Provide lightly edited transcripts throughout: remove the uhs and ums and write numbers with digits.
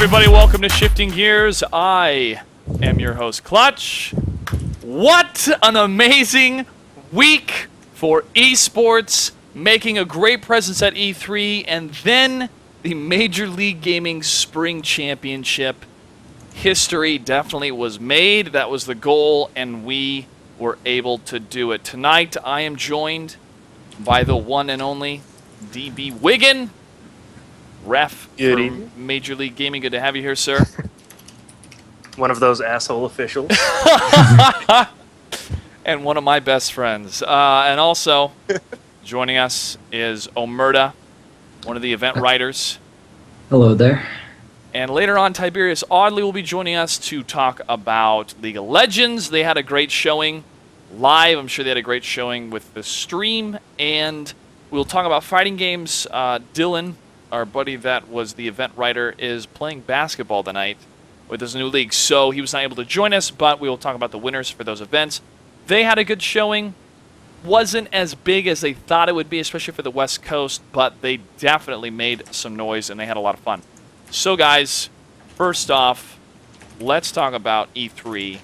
everybody, welcome to Shifting Gears. I am your host, Clutch. What an amazing week for esports, making a great presence at E3, and then the Major League Gaming Spring Championship. History definitely was made. That was the goal, and we were able to do it. Tonight, I am joined by the one and only DB Wiggin, ref for Major League Gaming. Good to have you here, sir. One of those asshole officials. And one of my best friends. And also, joining us is Omerta, one of the event writers. Hello there. And later on, Tiberius Audley will be joining us to talk about League of Legends. They had a great showing live. I'm sure they had a great showing with the stream. And we'll talk about fighting games. Dylan, our buddy that was the event writer, is playing basketball tonight with his new league. So he was not able to join us, but we will talk about the winners for those events. They had a good showing. Wasn't as big as they thought it would be, especially for the West Coast, but they definitely made some noise and they had a lot of fun. So guys, first off, let's talk about E3.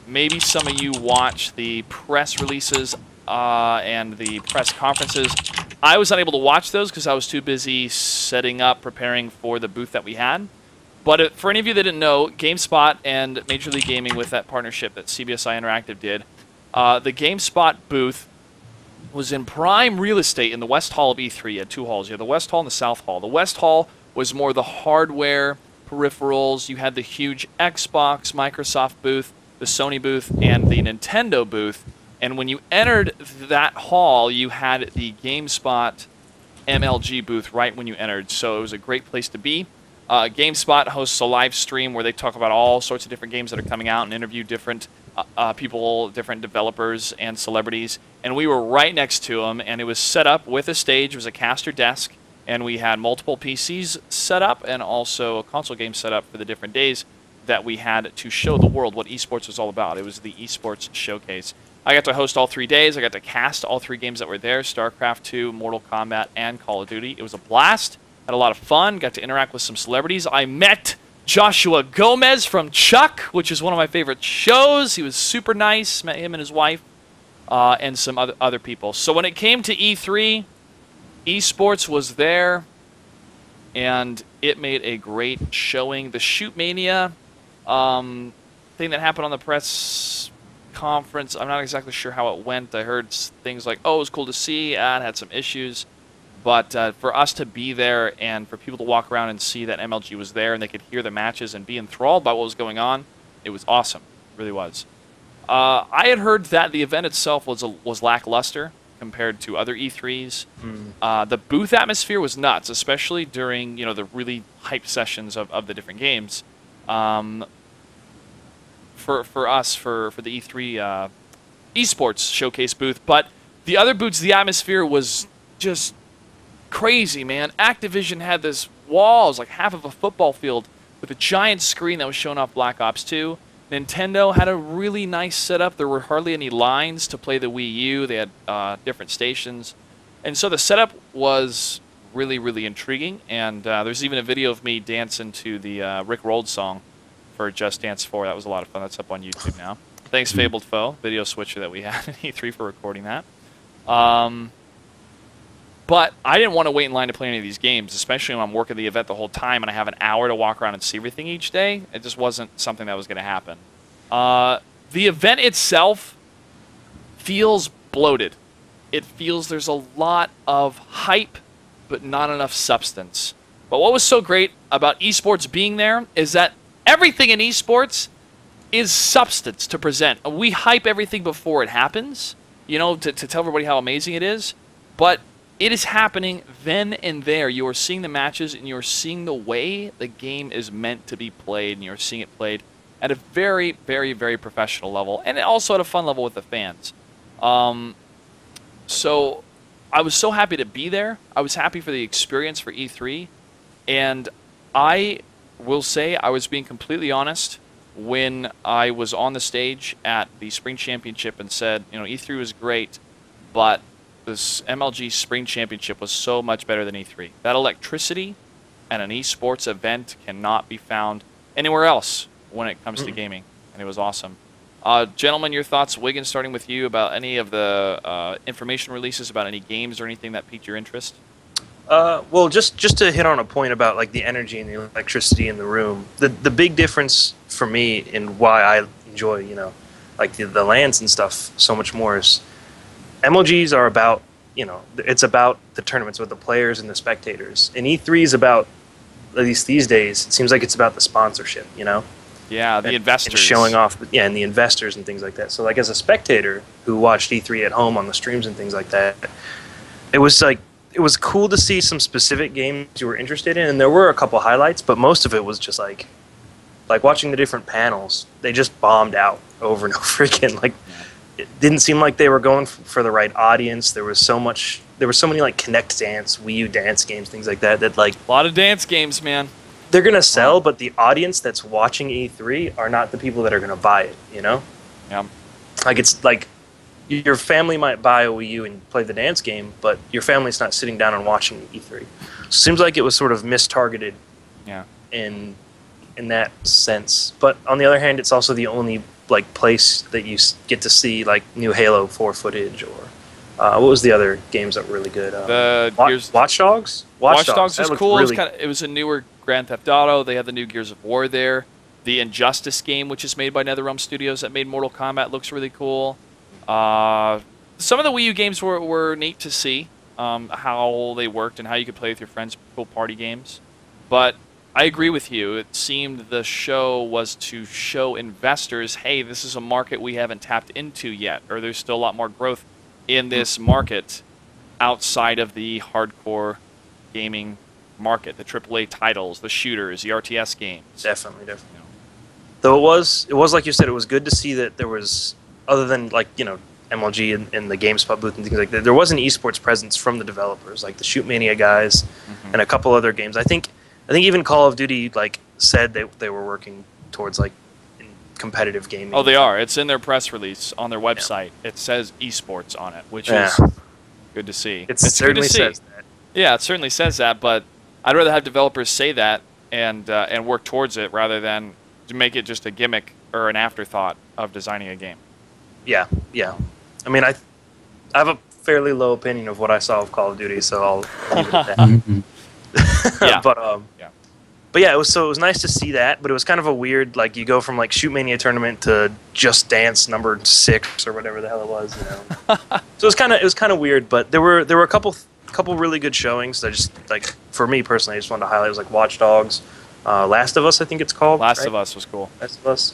Maybe some of you watch the press releases and the press conferences. I was unable to watch those because I was too busy setting up, preparing for the booth that we had. But for any of you that didn't know, GameSpot and Major League Gaming, with that partnership that CBSI Interactive did, the GameSpot booth was in prime real estate in the West Hall of E3. You had two halls. You had the West Hall and the South Hall. The West Hall was more the hardware, peripherals. You had the huge Xbox, Microsoft booth, the Sony booth, and the Nintendo booth. And when you entered that hall, you had the GameSpot MLG booth right when you entered. So it was a great place to be. GameSpot hosts a live stream where they talk about all sorts of different games that are coming out and interview different people, different developers and celebrities. And we were right next to them, and it was set up with a stage. It was a caster desk, and we had multiple PCs set up and also a console game set up for the different days that we had to show the world what esports was all about. It was the esports showcase. I got to host all 3 days. I got to cast all 3 games that were there, StarCraft 2, Mortal Kombat, and Call of Duty. It was a blast. Had a lot of fun. Got to interact with some celebrities. I met Joshua Gomez from Chuck, which is one of my favorite shows. He was super nice. Met him and his wife and some other people. So when it came to E3, esports was there, and it made a great showing. The Shoot Mania thing that happened on the press conference, I'm not exactly sure how it went. I heard things like, oh, it was cool to see, it had some issues. But for us to be there and for people to walk around and see that MLG was there and they could hear the matches and be enthralled by what was going on, it was awesome. It really was. I had heard that the event itself was lackluster compared to other E3s. The booth atmosphere was nuts, especially during the really hype sessions of the different games. For us, for the E3 esports showcase booth. But the other booths, the atmosphere was just crazy, man. Activision had this wall, it was like half of a football field with a giant screen that was showing off Black Ops 2. Nintendo had a really nice setup. There were hardly any lines to play the Wii U. They had different stations. And so the setup was really, really intriguing. And there's even a video of me dancing to the Rick Rolled song for Just Dance 4. That was a lot of fun. That's up on YouTube now. Thanks, Fabled Foe, video switcher that we had in E3 for recording that. But I didn't want to wait in line to play any of these games, especially when I'm working the event the whole time and I have an hour to walk around and see everything each day. It just wasn't something that was going to happen. The event itself feels bloated. It feels there's a lot of hype, but not enough substance. But what was so great about esports being there is that everything in esports is substance to present. We hype everything before it happens, to tell everybody how amazing it is. But it is happening then and there. You are seeing the matches, and you are seeing the way the game is meant to be played, and you are seeing it played at a very, very, very professional level, and also at a fun level with the fans. So I was so happy to be there. I was happy for the experience for E3, and I will say I was being completely honest when I was on the stage at the Spring Championship and said, E3 was great, but this MLG Spring Championship was so much better than E3. That electricity and an esports event cannot be found anywhere else when it comes to gaming, and it was awesome. Gentlemen, your thoughts, Wiggins, starting with you, about any of the information releases about any games or anything that piqued your interest? Well, just to hit on a point about like the energy and the electricity in the room, the big difference for me and why I enjoy, like the lands and stuff so much more is MLGs are about, it's about the tournaments with the players and the spectators. And E3 is about, at least these days, it seems like it's about the sponsorship, Yeah, the investors. And showing off, and the investors and things like that. So like as a spectator who watched E3 at home on the streams and things like that, it was cool to see some specific games you were interested in, and there were a couple highlights, but most of it was just like watching the different panels. They just bombed out over and over again. Like, it didn't seem like they were going for the right audience. There was so many like Connect Dance, Wii U dance games, things like that like a lot of dance games, man. They're gonna sell, but the audience that's watching E3 are not the people that are gonna buy it. Yeah. Like, it's like your family might buy a Wii U and play the dance game, but your family's not sitting down and watching E3. So it seems like it was sort of mistargeted. Yeah. In that sense. But on the other hand, it's also the only like place that you get to see like new Halo 4 footage, or what was the other games that were really good? Watch Dogs. Watch Dogs was cool. Really... It was a newer Grand Theft Auto. They had the new Gears of War there. The Injustice game, which is made by NetherRealm Studios, that made Mortal Kombat, looks really cool. Some of the Wii U games were neat to see, how they worked and how you could play with your friends, cool party games. But I agree with you. It seemed the show was to show investors, hey, this is a market we haven't tapped into yet, or there's still a lot more growth in this market outside of the hardcore gaming market, the AAA titles, the shooters, the RTS games. Definitely. Though it was like you said, it was good to see that there was, other than like, MLG and the GameSpot booth and things like that, there was an esports presence from the developers, like the Shoot Mania guys and a couple other games. I think even Call of Duty like said they were working towards like competitive gaming. Oh, they are. It's in their press release on their website. Yeah. It says esports on it, which is good to see. It certainly says that. Yeah, it certainly says that, but I'd rather have developers say that and work towards it rather than to make it just a gimmick or an afterthought of designing a game. Yeah. I mean, I have a fairly low opinion of what I saw of Call of Duty, so I'll leave it at that. Yeah. But yeah, it was nice to see that, but it was kind of a weird, like, you go from like Shoot Mania tournament to Just Dance number 6 or whatever the hell it was, So it was kind of weird, but there were a couple really good showings that just, like, for me personally, I just wanted to highlight. It was like Watch Dogs, Last of Us, I think it's called. Last of Us was cool. Last of Us.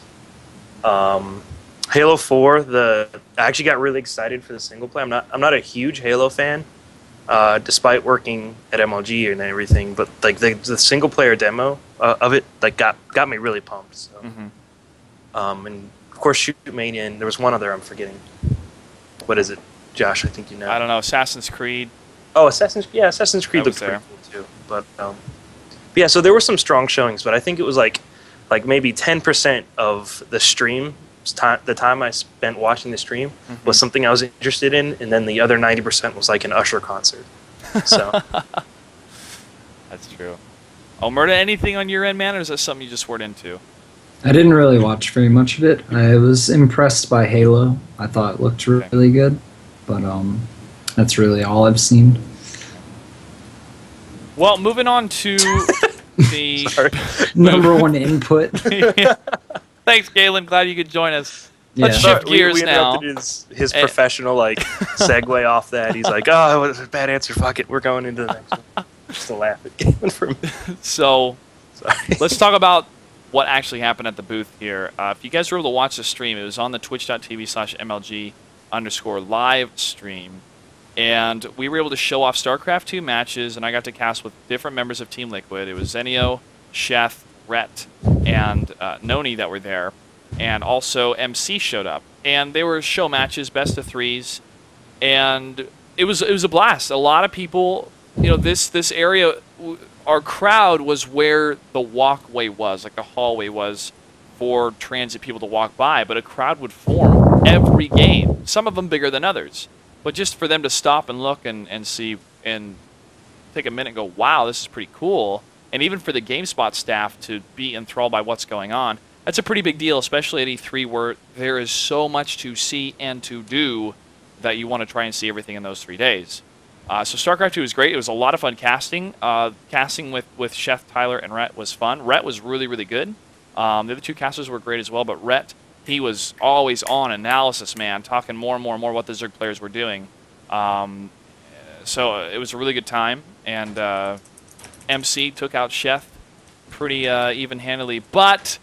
Halo 4, I actually got really excited for the single play. I'm not a huge Halo fan, despite working at MLG and everything, but like the single player demo of it like got me really pumped. So. And of course Shoot Mania, and there was one other I'm forgetting. What is it, Josh? I think you know. I don't know. Assassin's Creed. Oh, Assassin's Creed looked pretty cool too. But yeah, so there were some strong showings, but I think it was like maybe 10% of the stream. The time I spent watching the stream was something I was interested in, and then the other 90% was like an Usher concert. So that's true. Omerta, anything on your end, man, or is that something you just weren't into? I didn't really watch very much of it. I was impressed by Halo. I thought it looked really good, but that's really all I've seen. Well, moving on to the number one input. Yeah. Thanks, Galen. Glad you could join us. Let's shift gears now. We interrupted his professional segue off that. He's like, "Oh, it was a bad answer. Fuck it. We're going into the next one." Just to laugh at Galen for me. So, let's talk about what actually happened at the booth here. If you guys were able to watch the stream, it was on the twitch.tv/MLG_live stream. And we were able to show off StarCraft 2 matches, and I got to cast with different members of Team Liquid. It was Zenio, Chef, Rhett, and Noni that were there, and also MC showed up, and they were show matches, best of threes, and it was a blast. A lot of people, this area, our crowd was where the walkway was, like the hallway was for transit people to walk by, but a crowd would form every game. Some of them bigger than others, but just for them to stop and look and see and take a minute and go, wow, this is pretty cool. and even for the GameSpot staff to be enthralled by what's going on, that's a pretty big deal, especially at E3 where there is so much to see and to do that you want to try and see everything in those 3 days. So StarCraft 2 was great. It was a lot of fun casting. Casting with Chef, Tyler, and Rhett was fun. Rhett was really, really good. The other two casters were great as well, but Rhett, he was always on analysis, man, talking more and more and more what the Zerg players were doing. So it was a really good time, and MC took out Chef pretty even-handedly, but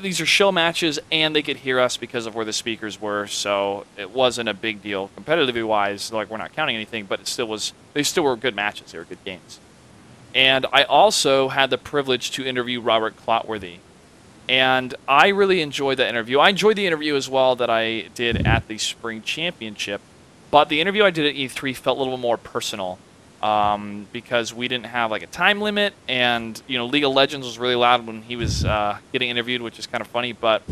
these are show matches, and they could hear us because of where the speakers were, so it wasn't a big deal competitively wise. Like, we're not counting anything, but it still was. They still were good matches. They were good games. And I also had the privilege to interview Robert Clotworthy, and I really enjoyed that interview. I enjoyed the interview as well that I did at the Spring Championship, but the interview I did at E3 felt a little more personal. Because we didn't have like a time limit, and League of Legends was really loud when he was getting interviewed, which is kind of funny, but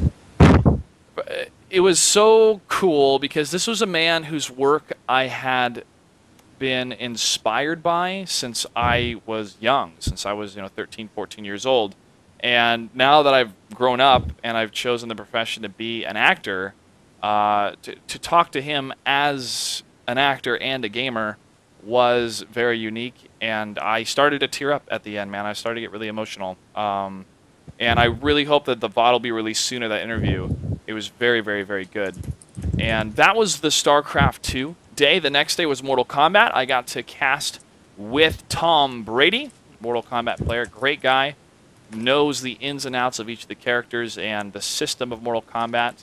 it was so cool because this was a man whose work I had been inspired by since I was young, since I was 13, 14 years old. And now that I've grown up and I've chosen the profession to be an actor, to talk to him as an actor and a gamer was very unique, and I started to tear up at the end, man. I started to get really emotional. And I really hope that the VOD will be released sooner, that interview. It was very, very, very good. And that was the StarCraft 2 day. The next day was Mortal Kombat. I got to cast with Tom Brady, Mortal Kombat player. Great guy. Knows the ins and outs of each of the characters and the system of Mortal Kombat.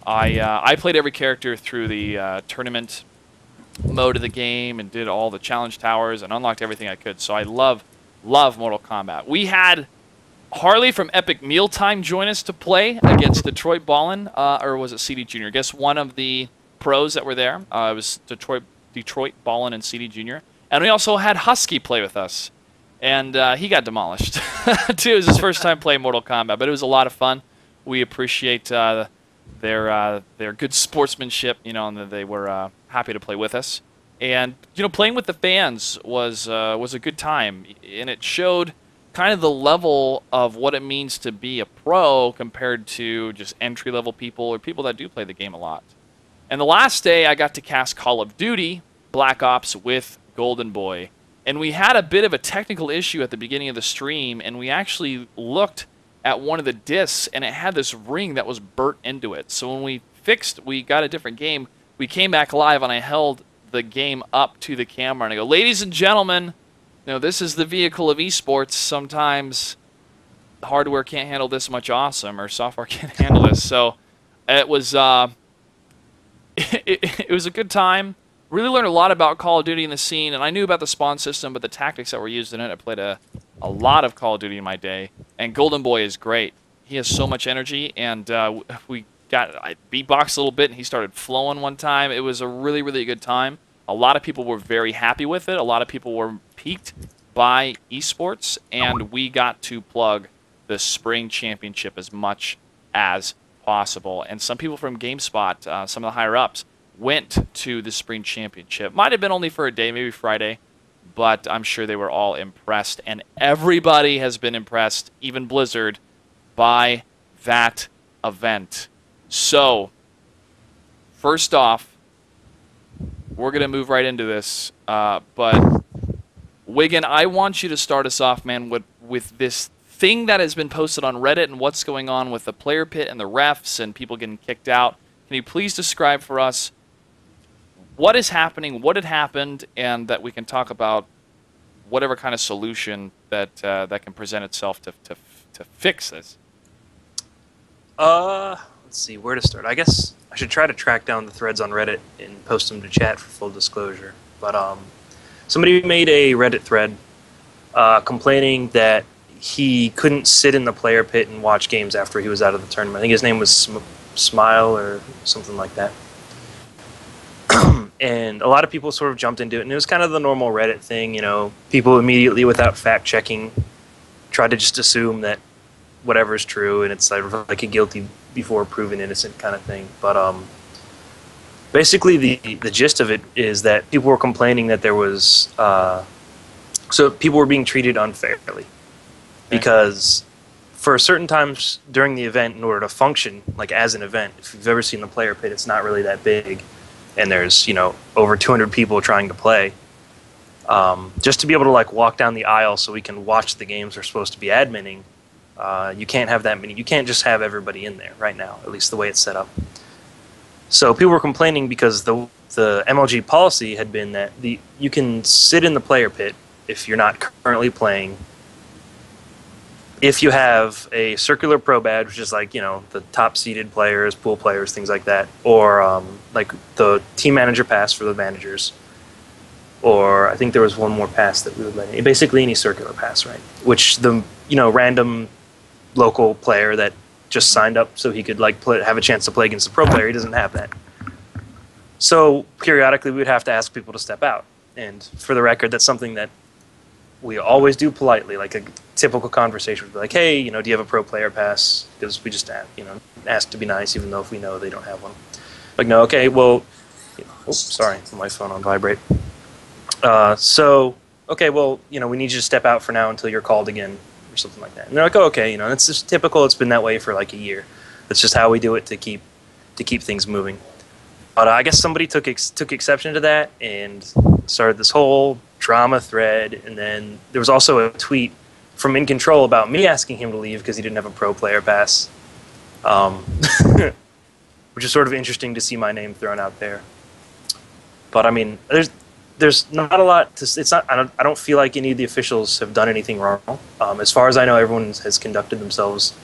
I played every character through the tournament mode of the game and did all the challenge towers and unlocked everything I could. So I love Mortal Kombat. We had Harley from Epic Mealtime join us to play against Detroit Ballin, or was it CD Junior? I guess one of the pros that were there. It was Detroit Ballin and CD Junior. And we also had Husky play with us. And he got demolished, too. It was his first time playing Mortal Kombat, but it was a lot of fun. We appreciate their good sportsmanship, and that they were happy to play with us. And playing with the fans was a good time, and it showed kind of the level of what it means to be a pro compared to just entry-level people or people that do play the game a lot. And the last day, I got to cast Call of Duty Black Ops with Golden Boy. And we had a bit of a technical issue at the beginning of the stream, and we actually looked at one of the discs, and it had this ring that was burnt into it. So when we got a different game, we came back live, and I held the game up to the camera, and I go, ladies and gentlemen, this is the vehicle of esports. Sometimes hardware can't handle this much awesome, or software can't handle this. So it was it was a good time. Really learned a lot about Call of Duty in the scene, and I knew about the spawn system, but the tactics that were used in it, I played a lot of Call of Duty in my day, and Golden Boy is great. He has so much energy, and I beatboxed a little bit, and he started flowing one time. It was a really, really good time. A lot of people were very happy with it. A lot of people were piqued by esports, and we got to plug the Spring Championship as much as possible. And some people from GameSpot, some of the higher-ups, went to the Spring Championship. Might have been only for a day, maybe Friday, but I'm sure they were all impressed. And everybody has been impressed, even Blizzard, by that event. So, first off, we're going to move right into this. But, Wigan, I want you to start us off, man, with this thing that has been posted on Reddit and what's going on with the player pit and the refs and people getting kicked out. Can you please describe for us what is happening, what had happened, and that we can talk about whatever kind of solution that that can present itself to fix this? Let's see where to start. I guess I should try to track down the threads on Reddit and post them to chat for full disclosure. But somebody made a Reddit thread complaining that he couldn't sit in the player pit and watch games after he was out of the tournament. I think his name was Smile or something like that. And a lot of people sort of jumped into it, and it was kind of the normal Reddit thing, people immediately, without fact-checking, try to just assume that whatever's true, and it's like a guilty before proven innocent kind of thing. But basically the gist of it is that people were complaining that there was so people were being treated unfairly. because for certain times during the event, in order to function like as an event, if you've ever seen the player pit, it's not really that big, and there's over 200 people trying to play. Just to be able to like walk down the aisle so we can watch the games we're supposed to be adminning, you can't have that many. You can't just have everybody in there right now, at least the way it's set up. So people were complaining because the MLG policy had been that you can sit in the player pit if you're not currently playing, if you have a circular pro badge, which is like the top seeded players, pool players, things like that, or like the team manager pass for the managers, or I think there was one more pass that we would let in. Basically any circular pass, right? Which the random local player that just signed up so he could like have a chance to play against a pro player, he doesn't have that. So periodically we would have to ask people to step out. And for the record, that's something that we always do politely. Like a typical conversation would be like, hey, do you have a pro player pass? Because we just ask to be nice, even though if we know they don't have one. Like, no, okay, well, oops, sorry, my phone on vibrate. So, okay, well, we need you to step out for now until you're called again, or something like that. And they're like, oh, okay, it's just typical. It's been that way for like a year. That's just how we do it to keep things moving. But I guess somebody took exception to that and started this whole drama thread. And then there was also a tweet from In Control about me asking him to leave because he didn't have a pro player pass, which is sort of interesting to see my name thrown out there. But I mean, there's not a lot to. It's not. I don't feel like any of the officials have done anything wrong. As far as I know, everyone has conducted themselves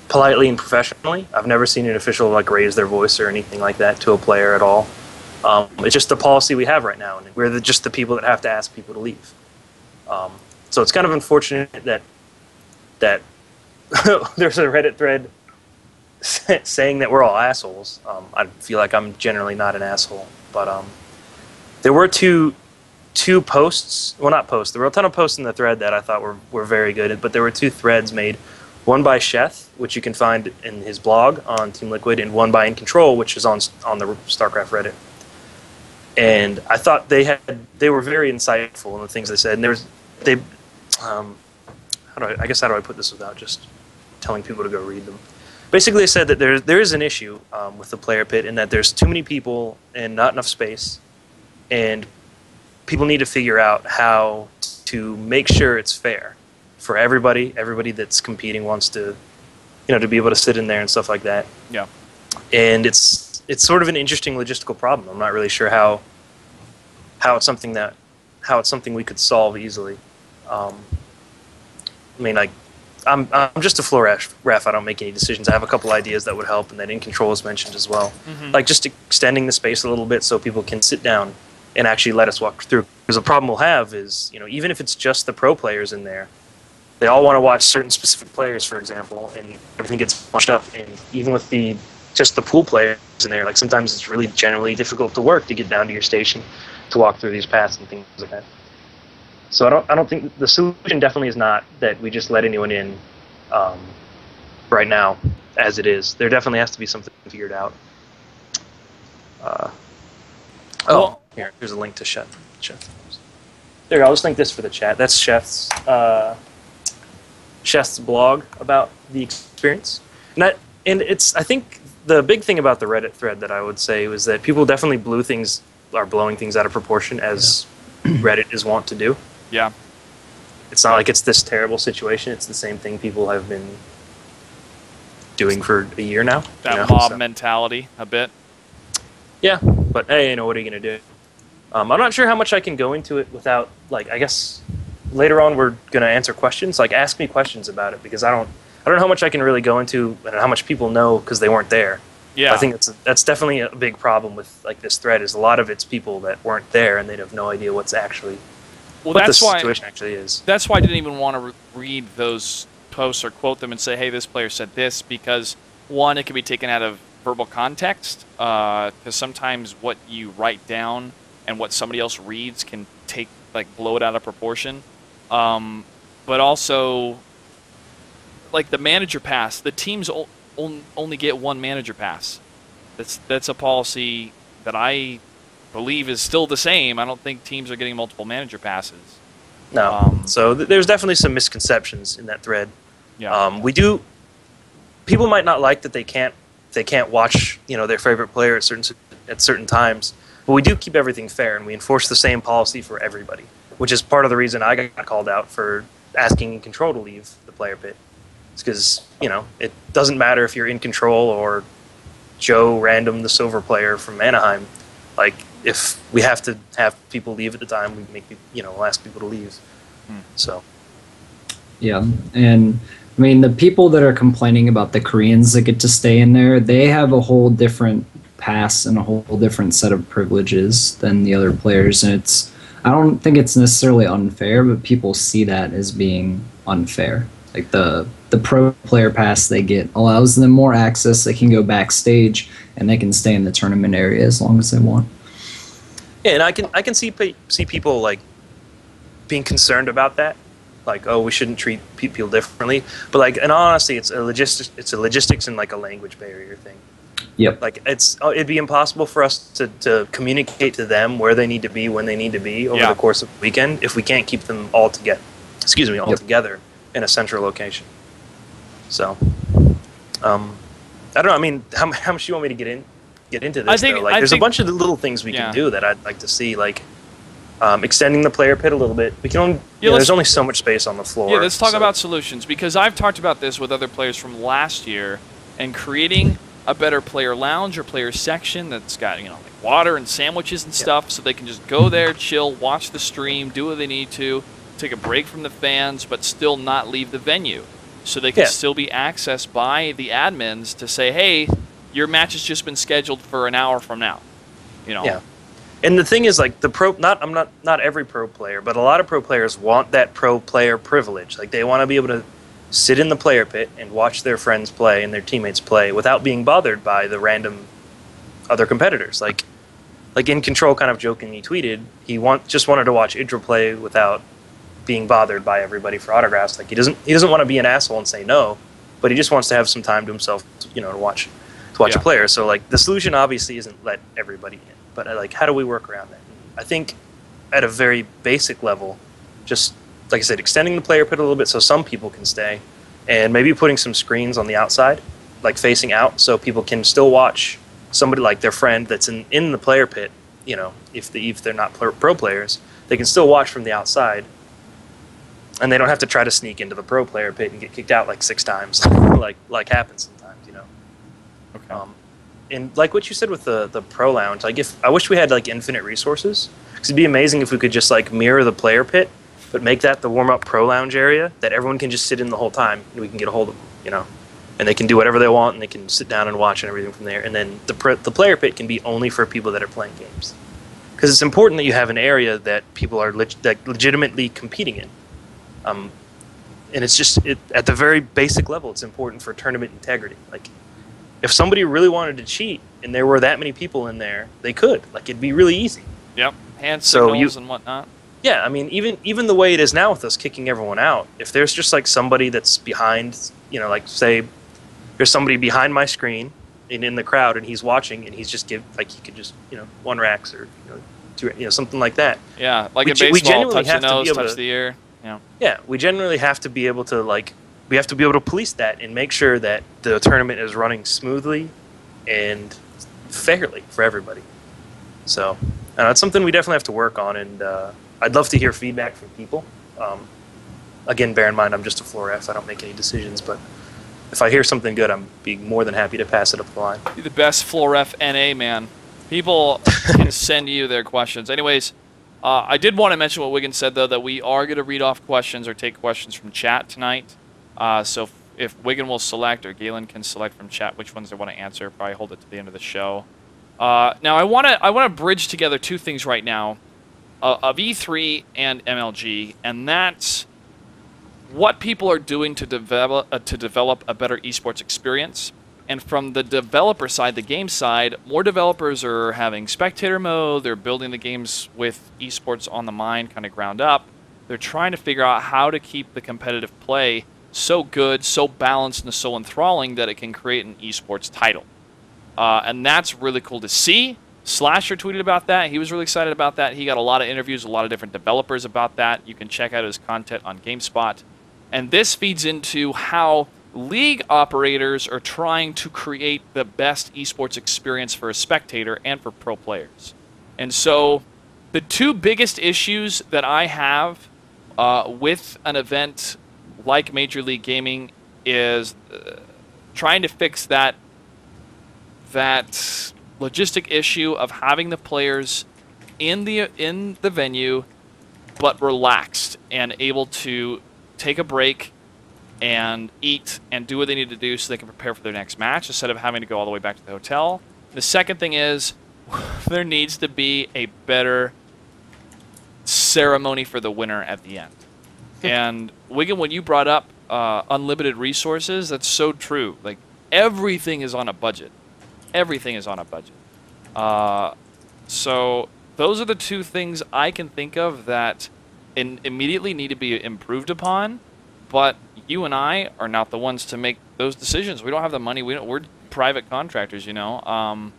politely and professionally. I've never seen an official like raise their voice or anything like that to a player at all. It's just the policy we have right now, and we're just the people that have to ask people to leave. So it's kind of unfortunate that there's a Reddit thread saying that we're all assholes. I feel like I'm generally not an asshole, but there were two posts. Well, not posts. There were a ton of posts in the thread that I thought were very good, but there were two threads made. One by Sheth, which you can find in his blog on Team Liquid, and one by In Control, which is on the StarCraft Reddit. And I thought they were very insightful in the things they said. And how do I put this without just telling people to go read them? Basically, they said that there is an issue with the player pit, and that there's too many people and not enough space, and people need to figure out how to make sure it's fair for everybody. Everybody that's competing wants to, to be able to sit in there and stuff like that. Yeah. And it's sort of an interesting logistical problem. I'm not really sure how it's something we could solve easily. I mean, like, I'm just a floor ref. I don't make any decisions. I have a couple ideas that would help, and that In Control is mentioned as well. Mm-hmm. Like just extending the space a little bit so people can sit down and actually let us walk through. Because the problem we'll have is, even if it's just the pro players in there, they all want to watch certain specific players, for example, and everything gets bunched up. And even with just the pool players in there, like sometimes it's really generally difficult to work to get down to your station to walk through these paths and things like that. So I don't think the solution definitely is not that we just let anyone in right now as it is. There definitely has to be something figured out. Here's a link to Chef. There, I'll just link this for the chat. That's Chef's blog about the experience. And I think the big thing about the Reddit thread that I would say was that people definitely are blowing things out of proportion, as Reddit is wont to do. Yeah. It's not like it's this terrible situation. It's the same thing people have been doing for a year now. That mob mentality, a bit. Yeah, but hey, what are you going to do? I'm not sure how much I can go into it without, like, I guess later on we're going to answer questions. Like, ask me questions about it, because I don't know how much I can really go into and how much people know because they weren't there. Yeah. I think that's definitely a big problem with like this thread, is a lot of it's people that weren't there and they'd have no idea what's actually what the situation actually is. That's why I didn't even want to read those posts or quote them and say, hey, this player said this, because one, it can be taken out of verbal context, because sometimes what you write down and what somebody else reads can blow it out of proportion. But also, like the manager pass, the teams only get one manager pass. That's a policy that I believe is still the same. I don't think teams are getting multiple manager passes. No. So there's definitely some misconceptions in that thread. Yeah. We do. People might not like that they can't watch their favorite player at certain times, but we do keep everything fair and we enforce the same policy for everybody, which is part of the reason I got called out for asking in control to leave the player pit. It's because it doesn't matter if you're in control or Joe Random, the silver player from Anaheim. Like, if we have to have people leave at the time, we make we'll ask people to leave. So. Yeah, and I mean, the people that are complaining about the Koreans that get to stay in there, they have a whole different pass and a whole different set of privileges than the other players, and I don't think it's necessarily unfair, but people see that as being unfair. Like the pro player pass they get allows them more access. They can go backstage and they can stay in the tournament area as long as they want. Yeah, and I can see people like being concerned about that. Like, oh, we shouldn't treat people differently. But like, in all honesty, it's a logistics and like a language barrier thing. Yep. Like, it'd be impossible for us to communicate to them where they need to be when they need to be over the course of the weekend if we can't keep them all together. Together in a central location. So, I don't know. I mean, how much do you want me to get into this? There's a bunch of little things we can do that I'd like to see, like extending the player pit a little bit. We can only there's only so much space on the floor. Yeah, let's talk about solutions, because I've talked about this with other players from last year, and creating a better player lounge or player section that's got like water and sandwiches and stuff, so they can just go there, chill, watch the stream, do what they need to, take a break from the fans, but still not leave the venue. So they can still be accessed by the admins to say, hey, your match has just been scheduled for an hour from now. Yeah. And the thing is, like, not every pro player, but a lot of pro players want that pro player privilege. Like, they want to be able to sit in the player pit and watch their friends play and their teammates play without being bothered by the random other competitors. Like In Control kind of jokingly tweeted, he just wanted to watch Idra play without being bothered by everybody for autographs. Like, he doesn't want to be an asshole and say no, but he just wants to have some time to himself, to watch a player. So like, the solution obviously isn't let everybody in, but like, how do we work around that? I think at a very basic level, just like I said, extending the player pit a little bit so some people can stay, and maybe putting some screens on the outside, like facing out, so people can still watch somebody like their friend that's in the player pit. If they're not pro players, they can still watch from the outside. And they don't have to try to sneak into the pro player pit and get kicked out like 6 times, like happens sometimes, Okay. And like what you said with the pro lounge, like I wish we had like infinite resources, because it'd be amazing if we could just like mirror the player pit, but make that the warm up pro lounge area that everyone can just sit in the whole time and we can get a hold of them, and they can do whatever they want and they can sit down and watch and everything from there. And then the player pit can be only for people that are playing games, because it's important that you have an area that people are legitimately competing in. And it's just at the very basic level, it's important for tournament integrity. Like, if somebody really wanted to cheat and there were that many people in there, they could. Like, it'd be really easy. Yep. Hand signals and whatnot. Yeah, I mean, even the way it is now with us kicking everyone out, if there's just like somebody that's behind, like say there's somebody behind my screen and in the crowd and he's watching and he's just he could just one racks or something like that. Yeah, like in baseball, touch the nose, touch the ear. Yeah, we generally have to be able to police that and make sure that the tournament is running smoothly and fairly for everybody. So, it's something we definitely have to work on, and I'd love to hear feedback from people. Again, bear in mind, I'm just a floor ref. I don't make any decisions, but if I hear something good, I'm being more than happy to pass it up the line. You're the best floor ref NA, man. People can send you their questions. Anyways, I did want to mention what Wiggins said, though, that we are going to read off questions or take questions from chat tonight. So if Wiggin will select or Galen can select from chat which ones they want to answer, probably hold it to the end of the show. Now, I want to bridge together 2 things right now, of E3 and MLG, and that's what people are doing to develop a better esports experience. And from the developer side, the game side, more developers are having spectator mode. They're building the games with esports on the mind, kind of ground up. They're trying to figure out how to keep the competitive play so good, so balanced, and so enthralling that it can create an esports title. And that's really cool to see. Slasher tweeted about that. He was really excited about that. He got a lot of interviews, a lot of different developers about that. You can check out his content on GameSpot. And this feeds into how league operators are trying to create the best esports experience for a spectator and for pro players. And so the two biggest issues that I have with an event like Major League Gaming is trying to fix that logistic issue of having the players in the venue but relaxed and able to take a break and eat and do what they need to do so they can prepare for their next match instead of having to go all the way back to the hotel. The second thing is there needs to be a better ceremony for the winner at the end. And Wigan, when you brought up unlimited resources, that's so true. Like, everything is on a budget. Everything is on a budget. So those are the two things I can think of that immediately need to be improved upon. But you and I are not the ones to make those decisions. We don't have the money. We're private contractors, you know.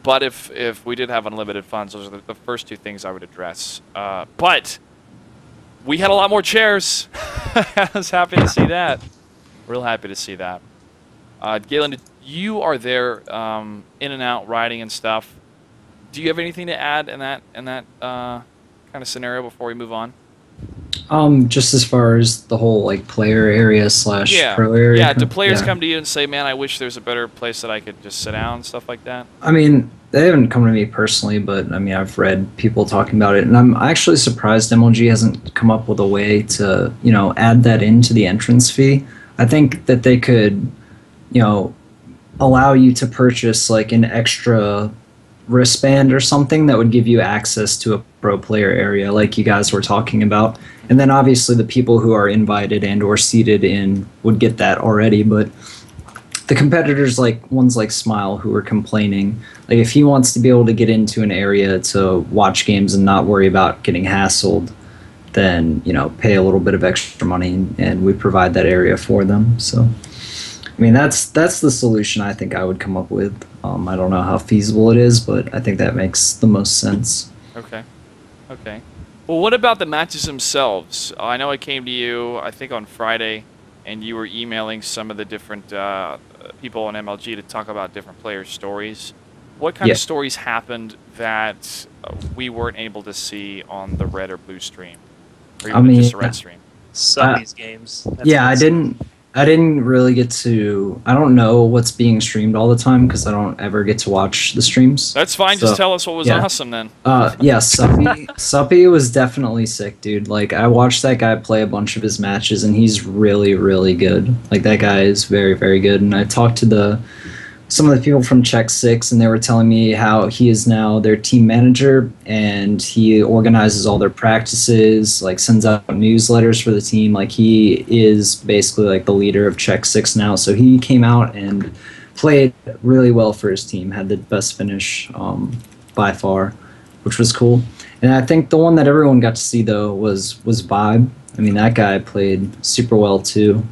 But if we did have unlimited funds, those are the first two things I would address. But we had a lot more chairs. I was happy to see that. Real happy to see that. Galen, you are there in and out riding and stuff. Do you have anything to add in that kind of scenario before we move on? Just as far as the whole like player area / pro area. Yeah, do players come to you and say, "Man, I wish there's a better place that I could just sit down," and stuff like that? I mean, they haven't come to me personally, but I mean, I've read people talking about it, and I'm actually surprised MLG hasn't come up with a way to, you know, add that into the entrance fee. I think that they could, you know, allow you to purchase like an extra wristband or something that would give you access to a pro player area like you guys were talking about. And then obviously the people who are invited and or seated in would get that already, but the competitors, like ones like Smile, who are complaining, like if he wants to be able to get into an area to watch games and not worry about getting hassled, then, you know, pay a little bit of extra money and we provide that area for them. So I mean, that's the solution I think I would come up with. I don't know how feasible it is, but I think that makes the most sense. Okay. Okay. Well, what about the matches themselves? I know I came to you, I think on Friday, and you were emailing some of the different people on MLG to talk about different players' stories. What kind of stories happened that we weren't able to see on the red or blue stream? Or even just the red stream? Some of these games. I didn't really get to. I don't know what's being streamed all the time because I don't ever get to watch the streams. That's fine. So, just tell us what was awesome then. Yeah, Suppy was definitely sick, dude. Like, I watched that guy play a bunch of his matches, and he's really, really good. Like, that guy is very, very good. And I talked to some of the people from Check 6, and they were telling me how he is now their team manager, and he organizes all their practices, like sends out newsletters for the team. Like, he is basically like the leader of Check 6 now. So he came out and played really well for his team, had the best finish by far, which was cool. And I think the one that everyone got to see, though, was Vibe. I mean, that guy played super well, too.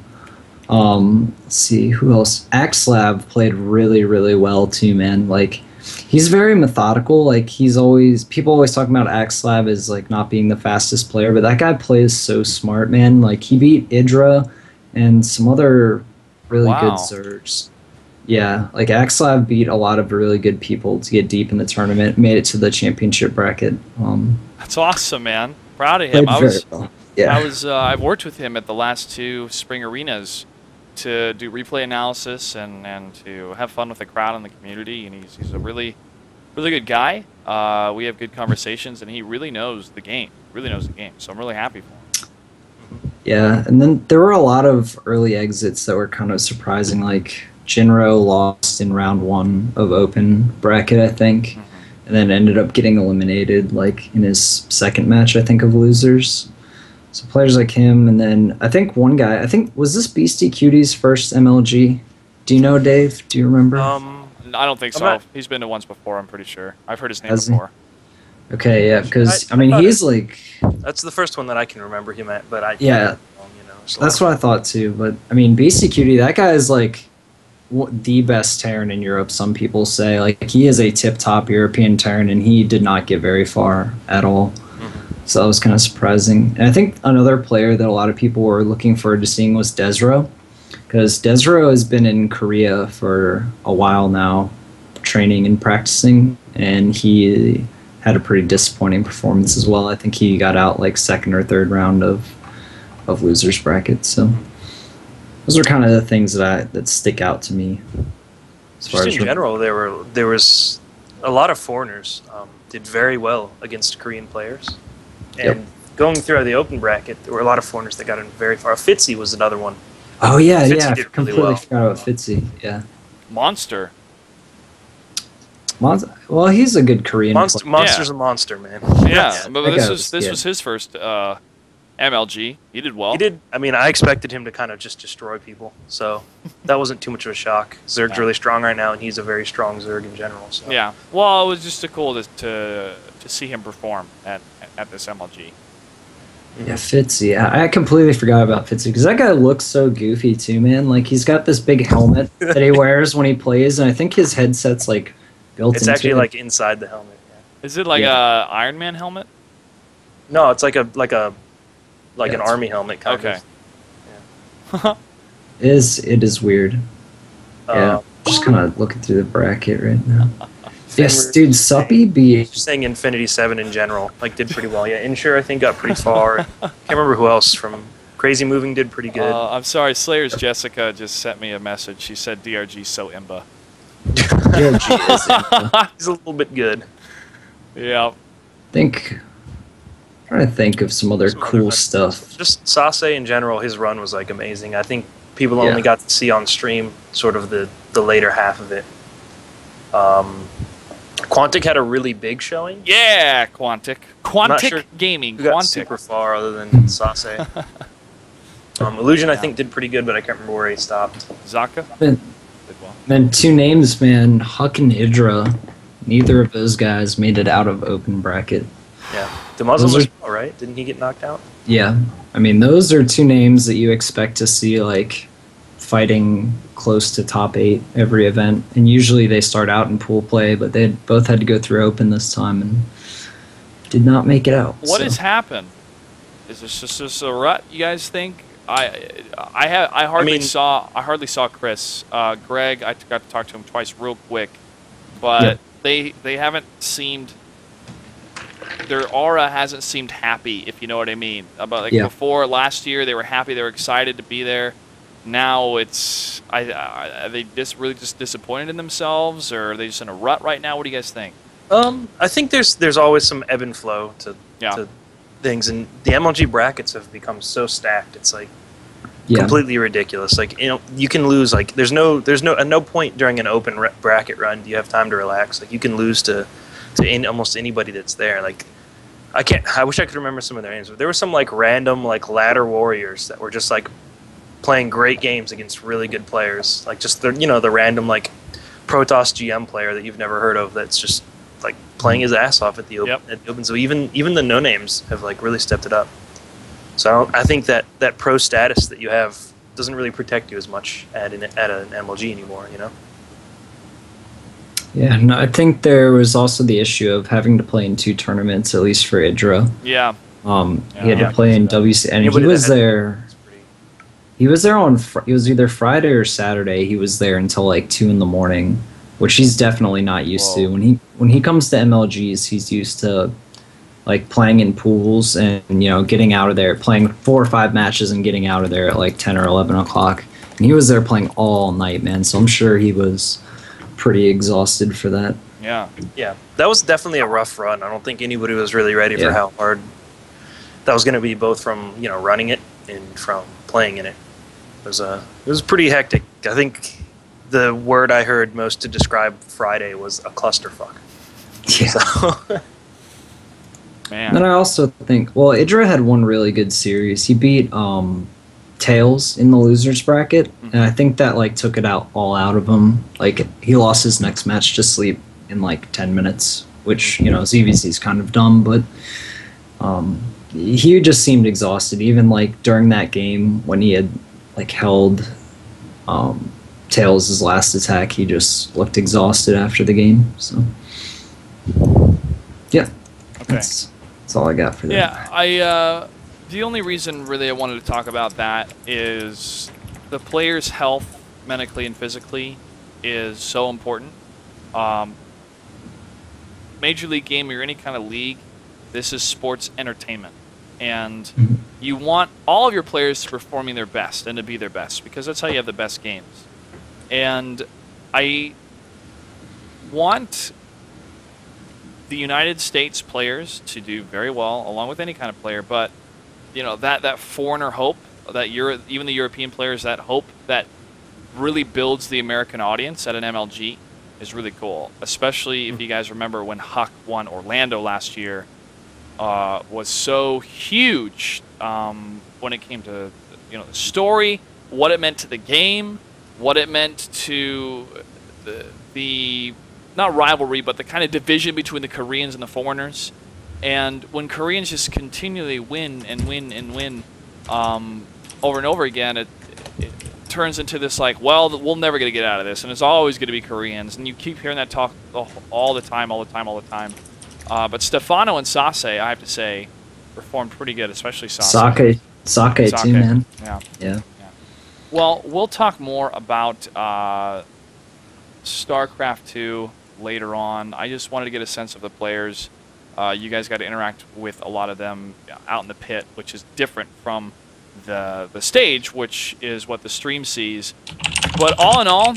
Let's see, who else? Axlab played really, really well too, man. Like, he's very methodical. Like, people always talk about Axlab as like not being the fastest player, but that guy plays so smart, man. Like, he beat Idra and some other really good Zergs. Yeah, like Axlab beat a lot of really good people to get deep in the tournament, made it to the championship bracket. That's awesome, man. Proud of him. Yeah. I've worked with him at the last two spring arenas to do replay analysis and to have fun with the crowd and the community, and he's a really, really good guy. We have good conversations, and he really knows the game. So I'm really happy for him. Yeah, and then there were a lot of early exits that were kind of surprising. Like, Jinro lost in round 1 of open bracket, I think, and then ended up getting eliminated like in his second match, I think, of losers. So players like him, and then I think one guy, was this Beastie Cutie's first MLG? Do you know, Dave? Do you remember? I don't think so. He's been to once before, I'm pretty sure. I've heard his name before. Okay, yeah, because, I mean, he's like... That's the first one that I can remember him at, but I... Yeah, that's what I thought too, but, I mean, Beastie Cutie, that guy is like the best Terran in Europe. Some people say like he is a tip-top European Terran, and he did not get very far at all. So that was kind of surprising. And I think another player that a lot of people were looking forward to seeing was Desro, because Desro has been in Korea for a while now, training and practicing, and he had a pretty disappointing performance as well. I think he got out like second or third round of losers bracket. So those are kind of the things that stick out to me. Just in general, there was a lot of foreigners did very well against Korean players, and going through the open bracket, there were a lot of foreigners that got in very far. Fitzy was another one. Oh yeah, Fitzy yeah, did completely really well. forgot about Fitzy. Yeah, Monster. Well, he's a good Korean player. Monster's a monster, man. Yeah, but That guy this was his first MLG. He did well. He did. I mean, I expected him to kind of just destroy people, so that wasn't too much of a shock. Zerg's really strong right now, and he's a very strong Zerg in general. So. Yeah. Well, it was just cool to see him perform at this MLG. Yeah, Fitzy. I completely forgot about Fitzy because that guy looks so goofy too, man. Like he's got this big helmet that he wears when he plays, and I think his headset's like built. It's actually like inside the helmet. Yeah. Is it like a Iron Man helmet? No, it's like an army helmet kind of. Okay. It is weird. Yeah, just kind of looking through the bracket right now. Yes, dude, Suppy be just saying Infinity 7 in general, like did pretty well. Yeah, Insure I think got pretty far. Can't remember who else from Crazy Moving did pretty good. I'm sorry, Slayer's Jessica just sent me a message. She said DRG's so imba. DRG is imba. He's a little bit good. Yeah. I'm trying to think of some other cool stuff. Just Sase in general, his run was like amazing. I think people only got to see on stream sort of the later half of it. Quantic had a really big showing. Yeah, Quantic. Quantic Gaming. Who got Quantic. super far other than Sase. Illusion I think did pretty good, but I can't remember where he stopped. Zaka. Then, then two names, man, Huck and Idra. Neither of those guys made it out of open bracket. Yeah, the Muslim was all right. Didn't he get knocked out? Yeah, I mean those are two names that you expect to see like fighting close to top 8 every event, and usually they start out in pool play, but they both had to go through open this time and did not make it out. What has happened? Is this just a rut? You guys think? I hardly saw Chris. Greg, I got to talk to him twice real quick, but they haven't seemed. Their aura hasn't seemed happy, if you know what I mean. About before last year, they were happy, they were excited to be there. Now it's are they just really just disappointed in themselves, or are they just in a rut right now? What do you guys think? I think there's always some ebb and flow to things, and the MLG brackets have become so stacked. It's like completely ridiculous. Like you can lose. Like there's at no point during an open bracket run do you have time to relax. Like you can lose to almost anybody that's there. Like I wish I could remember some of their names, but there were some like random like ladder warriors that were just like playing great games against really good players, like just the random like Protoss GM player that you've never heard of that's just like playing his ass off at the open. So even the no names have like really stepped it up. So I think that pro status that you have doesn't really protect you as much at an MLG anymore. You know. Yeah, no, I think there was also the issue of having to play in 2 tournaments, at least for Idra. Yeah. He had to play in WC, and he was there. He was there it was either Friday or Saturday. He was there until like 2 in the morning, which he's definitely not used to. When he comes to MLGs, he's used to like playing in pools and getting out of there, playing 4 or 5 matches and getting out of there at like 10 or 11 o'clock. And he was there playing all night, man. So I'm sure he was pretty exhausted for that. Yeah. Yeah, that was definitely a rough run. I don't think anybody was really ready for how hard that was going to be, both from running it and from playing in it. It was pretty hectic. I think the word I heard most to describe Friday was a clusterfuck. Yeah. So. Man. And I also think, Idra had one really good series. He beat Tails in the losers bracket, and I think that like took it all out of him. Like he lost his next match to sleep in like 10 minutes, which ZVZ's kind of dumb, but he just seemed exhausted. Even like during that game when he had like held Tails' last attack, he just looked exhausted after the game. So, yeah, that's all I got for that. Yeah, the only reason really I wanted to talk about that is the player's health, medically and physically, is so important. Major League game or any kind of league, this is sports entertainment. And you want all of your players to performing their best and to be their best, because that's how you have the best games. And I want the United States players to do very well, along with any kind of player, but that foreigner hope, that even the European players, that hope that really builds the American audience at an MLG is really cool. Especially if you guys remember when Huck won Orlando last year, was so huge when it came to the story, what it meant to the game, what it meant to the not rivalry, but the kind of division between the Koreans and the foreigners. And when Koreans just continually win and win and win over and over again, it turns into this like, well, we'll never get to get out of this, and it's always going to be Koreans. And you keep hearing that talk all the time. But Stefano and Sase, I have to say, performed pretty good, especially Sase. Sake too, man. Yeah. Well, we'll talk more about StarCraft 2 later on. I just wanted to get a sense of the players. You guys got to interact with a lot of them out in the pit, which is different from the stage, which is what the stream sees. But all in all,